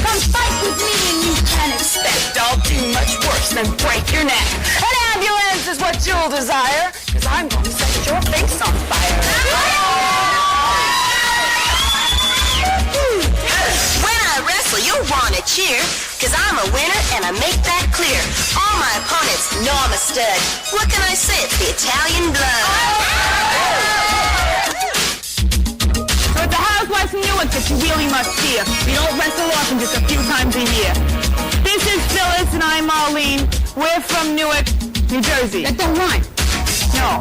Come fight with me and you can expect I'll do much worse than break your neck. An ambulance is what you'll desire, cause I'm going to set your face on fire. When I wrestle, you'll want to cheer, cause I'm a winner and I make that clear. All my opponents know I'm a stud. What can I say? It's the Italian blood. So it's a housewife from Newark that you really must fear. We don't wrestle often, just a few times a year. This is Phyllis and I'm Marlene. We're from Newark, New Jersey. That don't rhyme. No.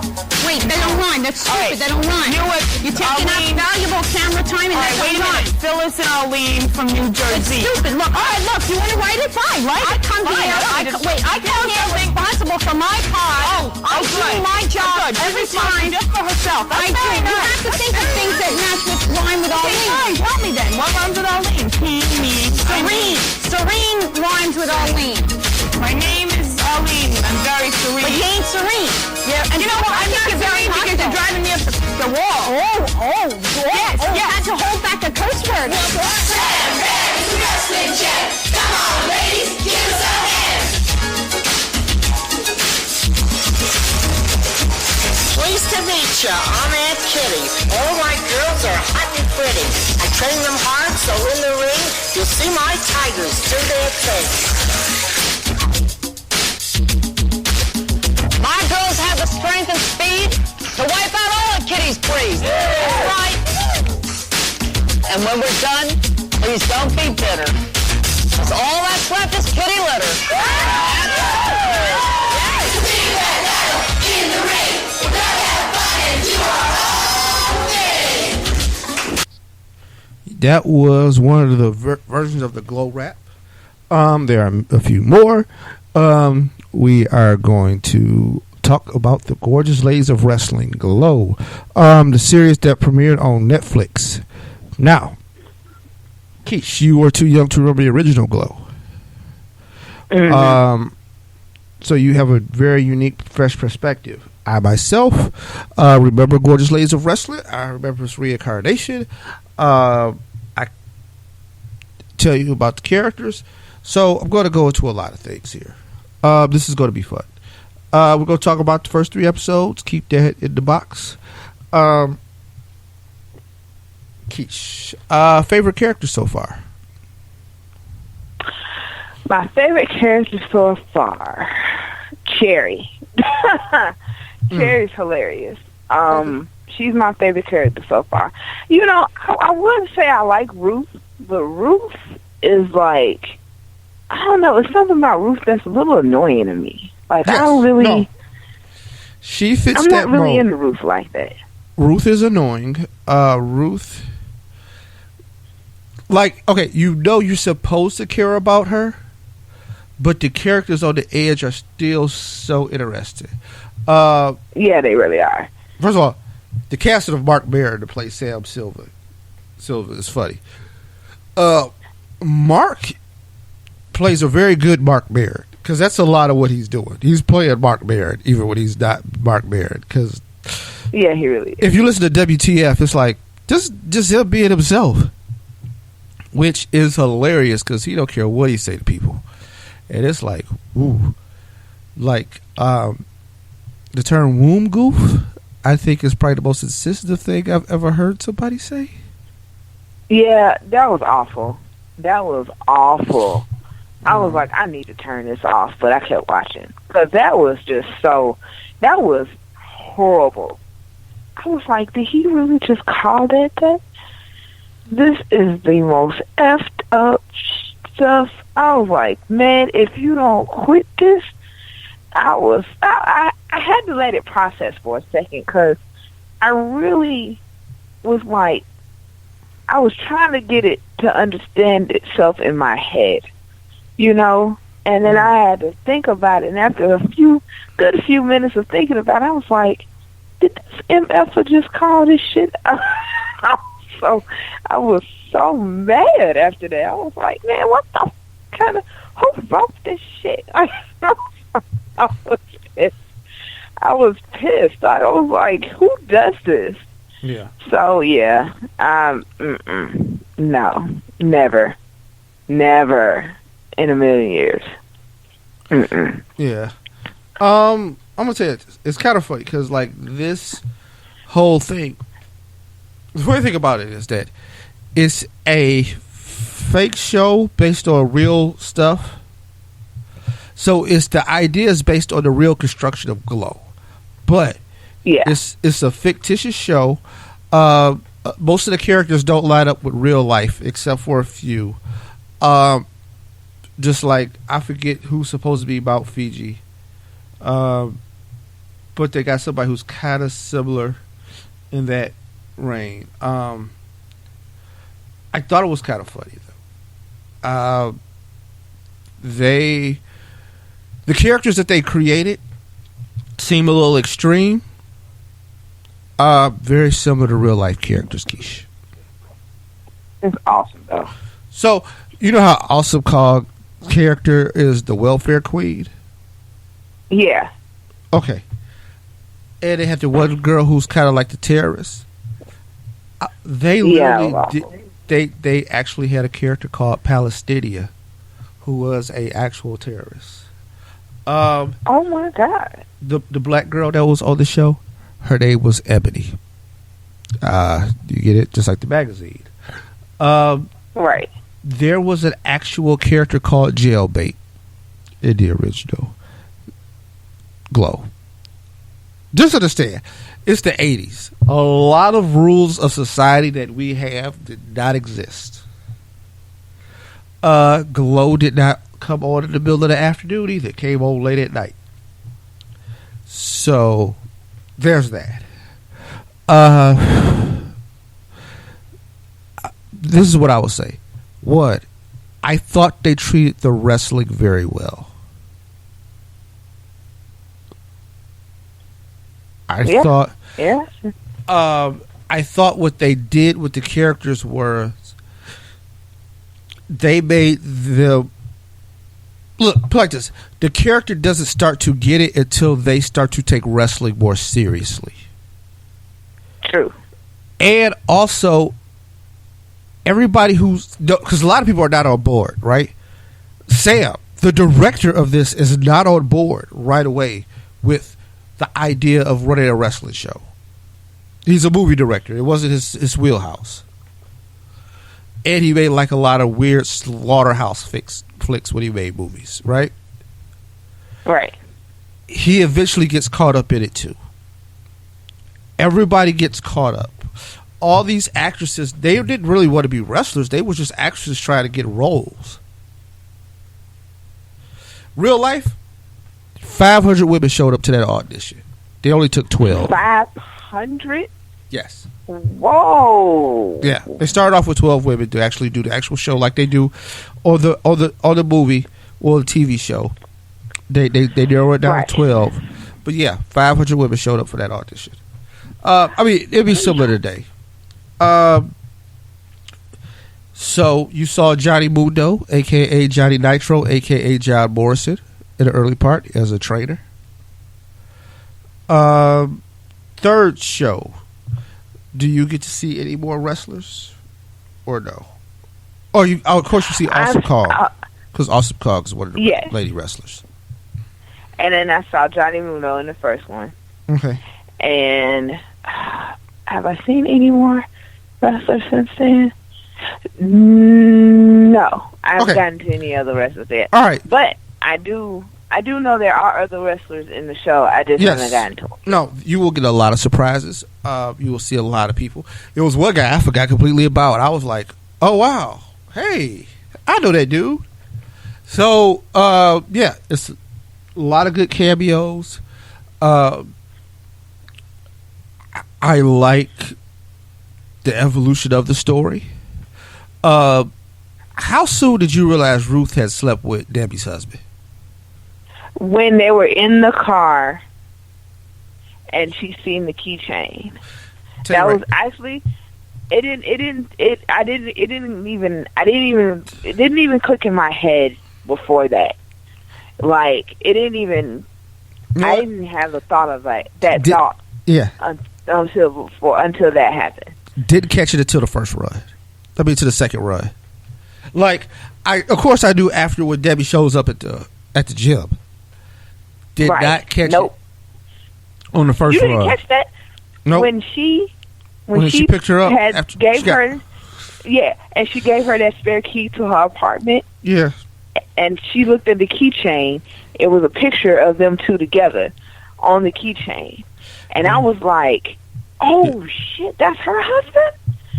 Wait, they don't rhyme. That's stupid. They don't rhyme. Newark, you're taking out valuable camera time and that don't rhyme. Phyllis and Arlene from New Jersey. It's stupid. Look, all right, look, you want to write it? Fine, write it. I come here. I come here responsible for my part. I do my job every time. Just for herself. I do. You have to think of things that match with rhyme with Arlene. Fine, tell me then. What rhymes with Arlene? Serene. Serene rhymes with Arlene. My name is Arlene. I'm very serene. But you ain't serene. Yeah, and you know what? I'm not serene because you're driving me up the wall. Yes, you had to hold back a curse word. Sam Banks, wrestling champ. Come on, ladies, give us a hand. Pleased to meet ya. I'm Aunt Kitty. All my girls are hot and pretty. I train them hard, so in the ring, you'll see my tigers do their thing. My girls have the strength and speed to wipe out all of Kitty's breed. That's right. And when we're done, please don't be bitter. Cause all that's left is kitty litter. In the ring, we're gonna have fun and do our own thing. That was one of the versions of the glow rap. There are a few more. We are going to talk about the gorgeous ladies of wrestling, Glow, the series that premiered on Netflix. Now, Keish, you were too young to remember the original Glow. Mm-hmm. So you have a very unique, fresh perspective. I myself remember Gorgeous Ladies of Wrestling. I remember its reincarnation. I tell you about the characters. So I'm going to go into a lot of things here. This is going to be fun. We're going to talk about the first 3 episodes. Keep that in the box. Keish, favorite character so far? My favorite character so far, Cherry. Cherry's hilarious. She's my favorite character so far. You know, I would say I like Ruth, but Ruth is like, I don't know, it's something about Ruth that's a little annoying to me. Like, yes, I don't really... No. She fits I'm that not really mold. into Ruth like that. Ruth is annoying. Ruth like, okay, you're supposed to care about her, but the characters on the edge are still so interesting. Yeah, they really are. First of all, the casting of Mark Maron to play Sam Silva is funny. Mark plays a very good Mark Maron, because that's a lot of what he's doing. He's playing Mark Maron even when he's not Mark Maron. Because yeah, he really is. If you listen to WTF, it's like just him being himself, which is hilarious because he don't care what he say to people, and it's like, ooh, like the term "womb goof," I think is probably the most insensitive thing I've ever heard somebody say. Yeah, that was awful. That was awful. I was like, I need to turn this off, but I kept watching because that was just that was horrible. I was like, did he really just call that? This is the most effed up stuff. I was like, man, if you don't quit this, I had to let it process for a second because I really was like, I was trying to get it to understand itself in my head, you know? And then I had to think about it. And after a few minutes of thinking about it, I was like, did this MF just call this shit? I was so mad after that. I was like, man, what the kind of, who wrote this shit? I was pissed. I was pissed. I was like, who does this? Yeah. So yeah, no, never in a million years. Yeah. I'm gonna tell you, it's kind of funny because like this whole thing. The funny thing about it is that it's a fake show based on real stuff. So it's the ideas based on the real construction of Glow, but yeah, it's a fictitious show. Most of the characters don't line up with real life except for a few. Just like I forget who's supposed to be Mount Fiji, but they got somebody who's kind of similar in that reign. I thought it was kind of funny though. The characters that they created seem a little extreme. Very similar to real life characters, Keish. It's awesome though. So you know how Awesome Cog character is the welfare queen? Yeah. Okay. And they had the one girl who's kind of like the terrorist. They literally they actually had a character called Palestinia, who was a actual terrorist. Oh my God! The black girl that was on the show, her name was Ebony. You get it, just like the magazine. Right. There was an actual character called Jailbait in the original Glow. Just understand, it's the 80s. A lot of rules of society that we have did not exist. Glow did not come on in the middle of the afternoon either. It came on late at night. So there's that. This is what I would say. One, I thought they treated the wrestling very well. I thought what they did with the characters were they made them look like this. The character doesn't start to get it until they start to take wrestling more seriously. True. And also, everybody because a lot of people are not on board, right? Sam, the director of this, is not on board right away with the idea of running a wrestling show. He's a movie director. It wasn't his wheelhouse. And he made like a lot of weird slaughterhouse flicks when he made movies, right? Right. He eventually gets caught up in it too. Everybody gets caught up. All these actresses, they didn't really want to be wrestlers. They were just actresses trying to get roles. Real life, 500 women showed up to that audition. They only took 12. 500? Yes. Whoa. Yeah, they started off with 12 women to actually do the actual show like they do on the movie or the TV show. They narrow it down to 12. But yeah, 500 women showed up for that audition. I mean, it'd be similar today. So you saw Johnny Mundo, a.k.a. Johnny Nitro, a.k.a. John Morrison, in the early part as a trainer. Third show, do you get to see any more wrestlers or no? Oh, of course you see Awesome Kong, because Awesome Kong is one of the lady wrestlers. And then I saw Johnny Mundo in the first one. Okay. And have I seen any more wrestlers since then? No, I haven't gotten to any other wrestlers yet. All right, but I do know there are other wrestlers in the show. I just haven't gotten to them. No, you will get a lot of surprises. You will see a lot of people. There was one guy I forgot completely about. I was like, oh wow, hey, I know that dude. So yeah, it's a lot of good cameos. I like the evolution of the story. How soon did you realize Ruth had slept with Debbie's husband? When they were in the car and she seen the keychain. That was actually it didn't even click in my head before that. Like it didn't even I didn't have the thought of that thought. Yeah. Until that happened. Didn't catch it until the first run. I mean, to the second run. Like, of course I do after when Debbie shows up at the gym. Did not catch it on the first run. You didn't catch that? Nope. When she picked her up, and she gave her that spare key to her apartment. Yeah. And she looked at the keychain. It was a picture of them two together on the keychain. And I was like, oh, shit, that's her husband?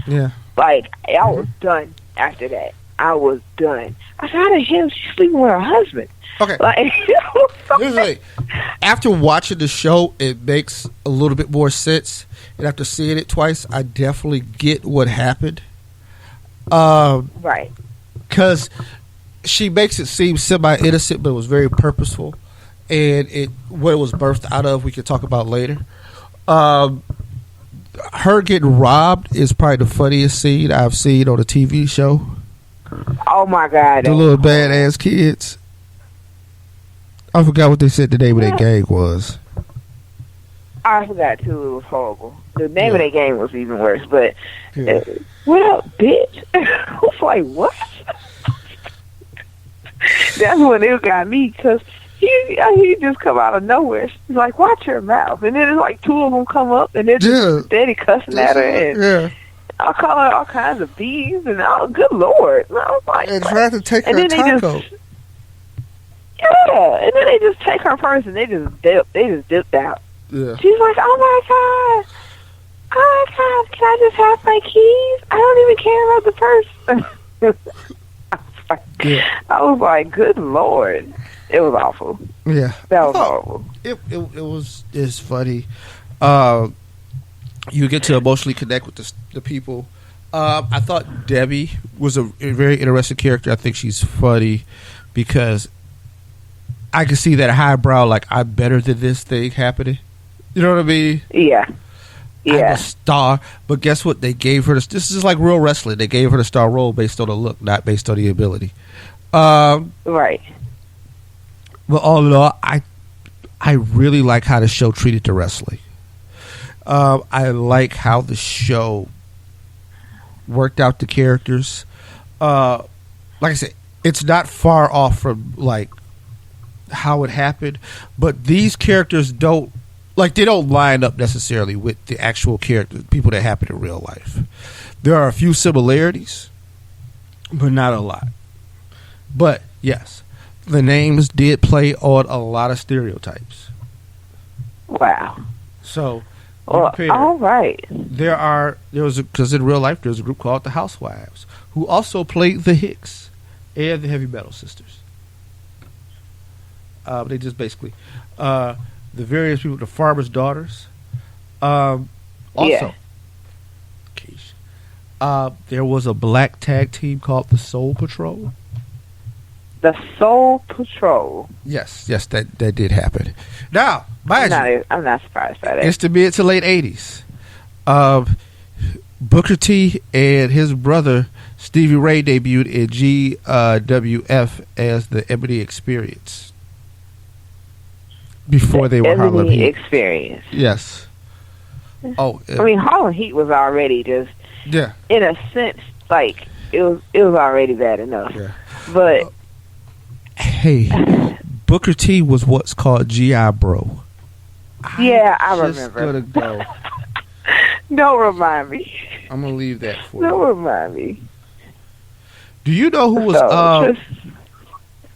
Yeah. Like, I was done after that. I was done. I said, how the hell is she sleeping with her husband? Okay. Like, Usually, after watching the show, it makes a little bit more sense. And after seeing it twice, I definitely get what happened. Right. Because she makes it seem semi-innocent, but it was very purposeful. And what it was birthed out of, we can talk about later. Her getting robbed is probably the funniest scene I've seen on a TV show. Oh my God! The little badass kids. I forgot what they said the name of their gang was. I forgot too. It was horrible. The name of their game was even worse. But what up, bitch? I was like, what? That's when it got me because. He just come out of nowhere. She's like, watch your mouth. And then it's like two of them come up and they're just steady cussing at her. And I'll call her all kinds of bees. And good Lord. And I was like, and tried to take her taco. And then they just take her purse and they just dipped out. Yeah. She's like, oh my God, can I just have my keys? I don't even care about the purse. I was like, good Lord. It was awful. Yeah. That was horrible. It's funny. You get to emotionally connect with the people. I thought Debbie was a very interesting character. I think she's funny because I can see that highbrow, like, I'm better than this thing happening. You know what I mean? Yeah. I'm a star. But guess what? They gave her this is like real wrestling. They gave her the star role based on the look, not based on the ability. Right. But all in all, I really like how the show treated the wrestling. I like how the show worked out the characters. Like I said, it's not far off from like how it happened, but these characters don't line up necessarily with the actual characters, people that happen in real life. There are a few similarities, but not a lot. But yes, the names did play on a lot of stereotypes. Wow. So, all right. Because in real life, there's a group called the Housewives who also played the Hicks and the Heavy Metal Sisters. They just basically the various people, the Farmer's Daughters. Also, There was a black tag team called the Soul Patrol. The Soul Patrol. Yes, that did happen. Now, I'm not surprised by that. It's the mid to late 80s. Booker T and his brother Stevie Ray debuted in GWF as the Ebony Experience. Before they were Harlem Heat. Experience. Yes. Oh, I mean, Harlem Heat was already just, yeah, in a sense, like it was already bad enough. Yeah. But hey, Booker T was what's called GI Bro. Yeah, I remember. Gonna go. Don't remind me. I'm gonna leave that for you. Don't remind me. Do you know who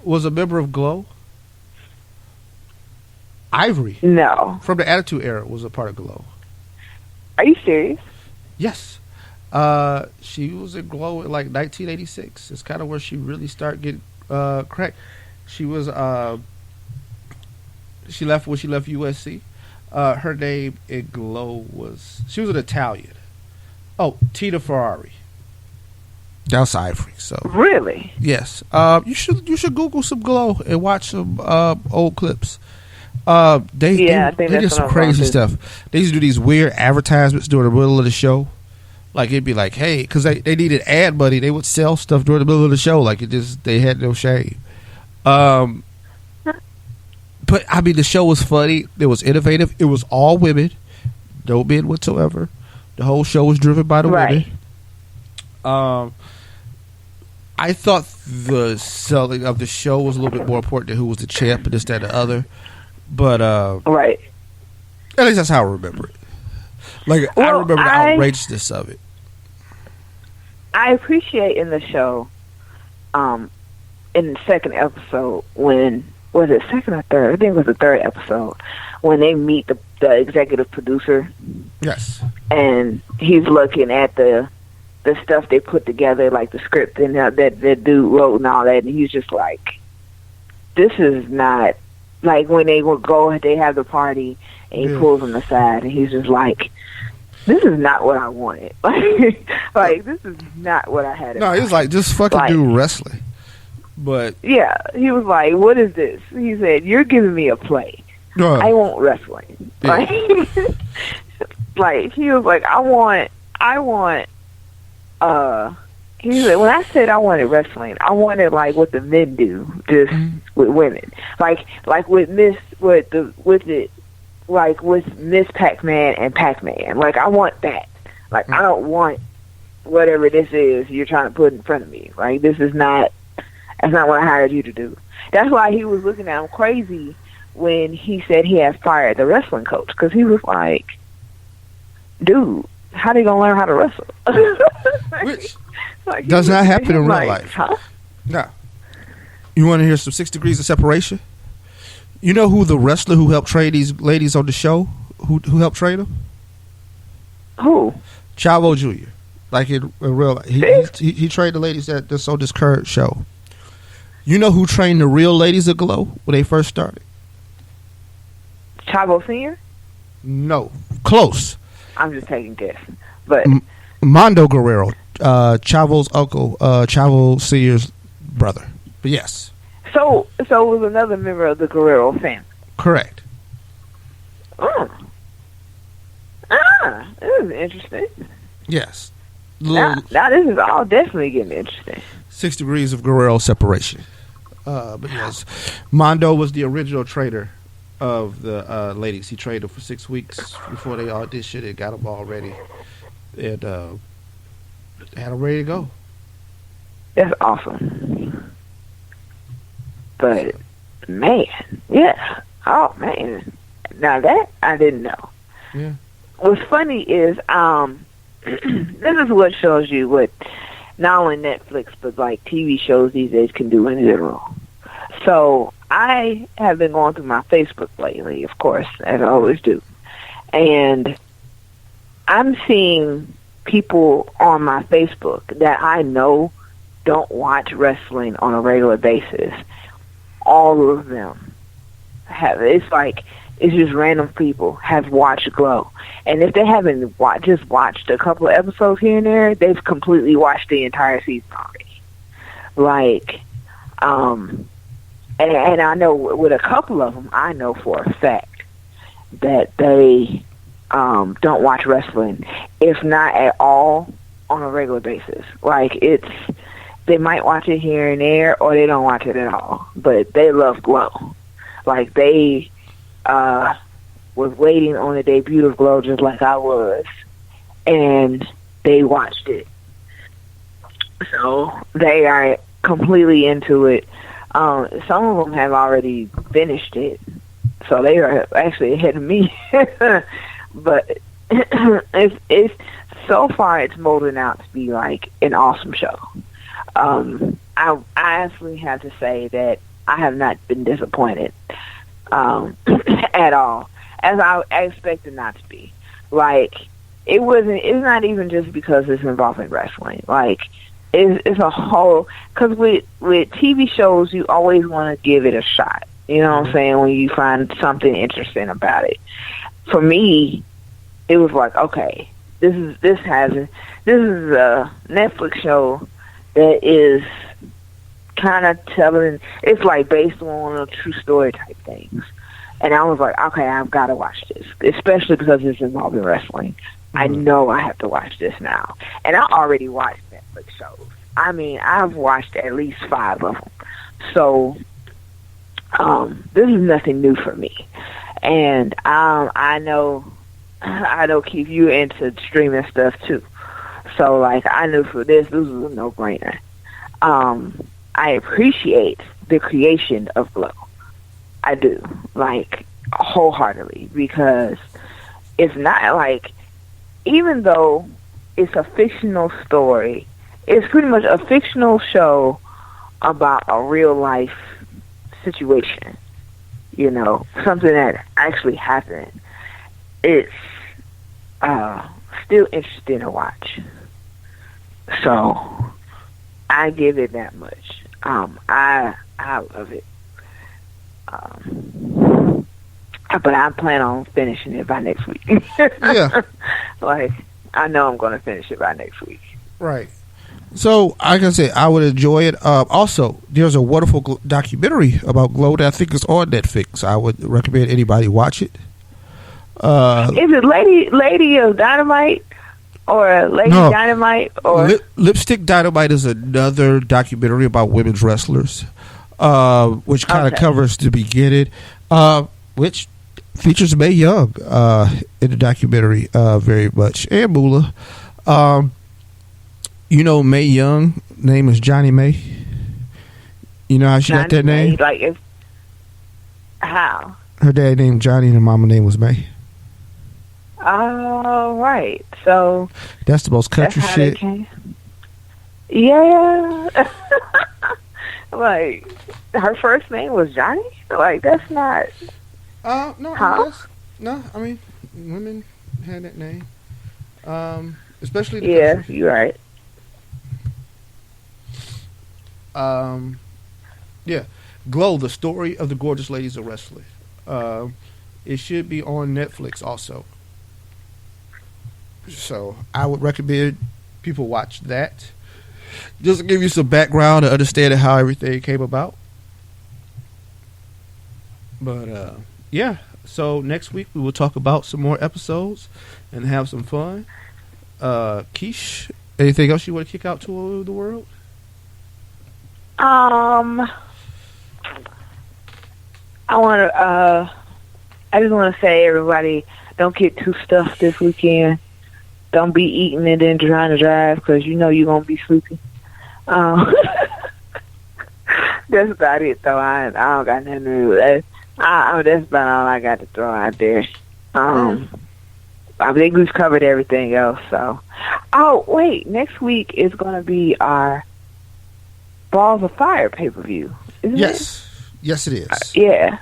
was a member of Glow? Ivory. No. From the Attitude Era was a part of Glow. Are you serious? Yes. She was in Glow in like 1986. It's kind of where she really started getting cracked. She was she left USC. Her name in Glow she was an Italian. Oh, Tina Ferrari. That's Ivory. So really, yes. You should Google some Glow and watch some old clips. They did some crazy stuff. They used to do these weird advertisements during the middle of the show. Like it'd be like, hey, because they needed ad money, they would sell stuff during the middle of the show. Like they had no shame. But I mean, the show was funny. It was innovative. It was all women, no men whatsoever. The whole show was driven by the women. I thought the selling of the show was a little bit more important than who was the champ and this, that, and the other. But right. At least that's how I remember it. Like I remember the outrageousness of it. I appreciate in the show, in the second episode, when was it second or third? I think it was the third episode when they meet the executive producer. Yes. And he's looking at the stuff they put together, like the script and that dude wrote and all that, and he's just like, this is not. Like when they would go, they have the party, and he pulls them aside, and he's just like, "This is not what I wanted. Like this is not what I had." No, he was like, "Just fucking do wrestling." But yeah, he was like, "What is this?" He said, "You're giving me a play. I want wrestling." Yeah. Like he was like, "I want." He said, when I said I wanted wrestling, I wanted like what the men do, just with women, like with Miss Pac-Man and Pac-Man. Like I want that. Like I don't want whatever this is you're trying to put in front of me. Like that's not what I hired you to do. That's why he was looking at him crazy when he said he had fired the wrestling coach, because he was like, dude, how they gonna learn how to wrestle? Which does not happen in real life. Huh? No. You want to hear some 6 degrees of separation? You know who the wrestler who helped train these ladies on the show? Who helped train them? Who? Chavo Jr. Like in real life. He trained the ladies that's on this current show. You know who trained the real ladies at Glow when they first started? Chavo Sr.? No. Close. I'm just taking guess. But Mondo Guerrero, Chavo's uncle, Chavo Sr.'s brother. But yes. So it was another member of the Guerrero family. Correct. This is interesting. Yes. Now this is all definitely getting interesting. 6 degrees of Guerrero separation. But yes, Mondo was the original trainer of the ladies. He trained them for 6 weeks before they auditioned and got them all ready. And had them ready to go. That's awesome. But man, yeah. Oh man. Now that I didn't know. Yeah. What's funny is this is what shows you what not only Netflix but like TV shows these days can do in general. So I have been going through my Facebook lately, of course, as I always do. And I'm seeing people on my Facebook that I know don't watch wrestling on a regular basis. All of them have. It's like it's just random people have watched Glow. And if they haven't just watched a couple of episodes here and there, they've completely watched the entire season already. Like, and I know with a couple of them, I know for a fact that they don't watch wrestling, if not at all, on a regular basis. Like, they might watch it here and there, or they don't watch it at all. But they love Glow. Like, they was waiting on the debut of Glow just like I was, and they watched it. So they are completely into it. Some of them have already finished it, so they are actually ahead of me. But it's so far it's molding out to be like an awesome show. I actually have to say that I have not been disappointed at all, as I expected not to be. Like, it's not even just because it's involving wrestling. Like, it's a whole, because with TV shows, you always want to give it a shot. You know what I'm saying? When you find something interesting about it. For me, it was like, okay, this is a Netflix show that is kind of telling, it's like based on a true story type things. And I was like, okay, I've got to watch this, especially because it's involving wrestling. I know I have to watch this now. And I already watched Netflix shows. I mean, I've watched at least 5 of them. So this is nothing new for me. And I know, Keith, you're into streaming stuff too. So, like, I knew for this was a no-brainer. I appreciate the creation of Glow. I do, like, wholeheartedly, because it's not like, even though it's a fictional story, it's pretty much a fictional show about a real-life situation, you know, something that actually happened. It's still interesting to watch. So I give it that much. I love it. But I plan on finishing it by next week. Yeah. Like, I know I'm going to finish it by next week. Right. So, like I said, I would enjoy it. Also, there's a wonderful documentary about Glow that I think is on Netflix. I would recommend anybody watch it. Is it Lady of Dynamite or Lady Dynamite? Or Lipstick Dynamite is another documentary about women's wrestlers, which kind of covers the beginning, which features Mae Young in the documentary very much, and Moolah. You know, Mae Young name is Johnny Mae. You know how she got that name? Like, how? Her dad named Johnny and her mama name was Mae. Oh, right. So that's the most country shit. Yeah. Like, her first name was Johnny? Like, that's not. No. Huh? No, I mean, women had that name. Especially the country. You're right. Yeah. Glow, the story of the gorgeous ladies of wrestling. It should be on Netflix also. So I would recommend people watch that. Just to give you some background and understand how everything came about. But yeah. So next week we will talk about some more episodes and have some fun. Keish, anything else you want to kick out to the world? I just want to say, everybody, don't get too stuffed this weekend. Don't be eating and then trying to drive, because you know you're going to be sleepy. That's about it, though. I don't got nothing to do with that. That's about all I got to throw out there. I think we've covered everything else. So, wait, next week is going to be our Balls of Fire pay-per-view, isn't it? Yes, it is. Yeah.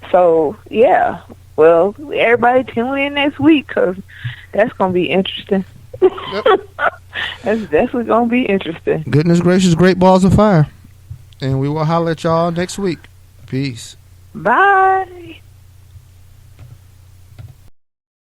So, yeah. Well, everybody tune in next week, because that's going to be interesting. Yep. That's definitely going to be interesting. Goodness gracious, great Balls of Fire. And we will holler at y'all next week. Peace. Bye.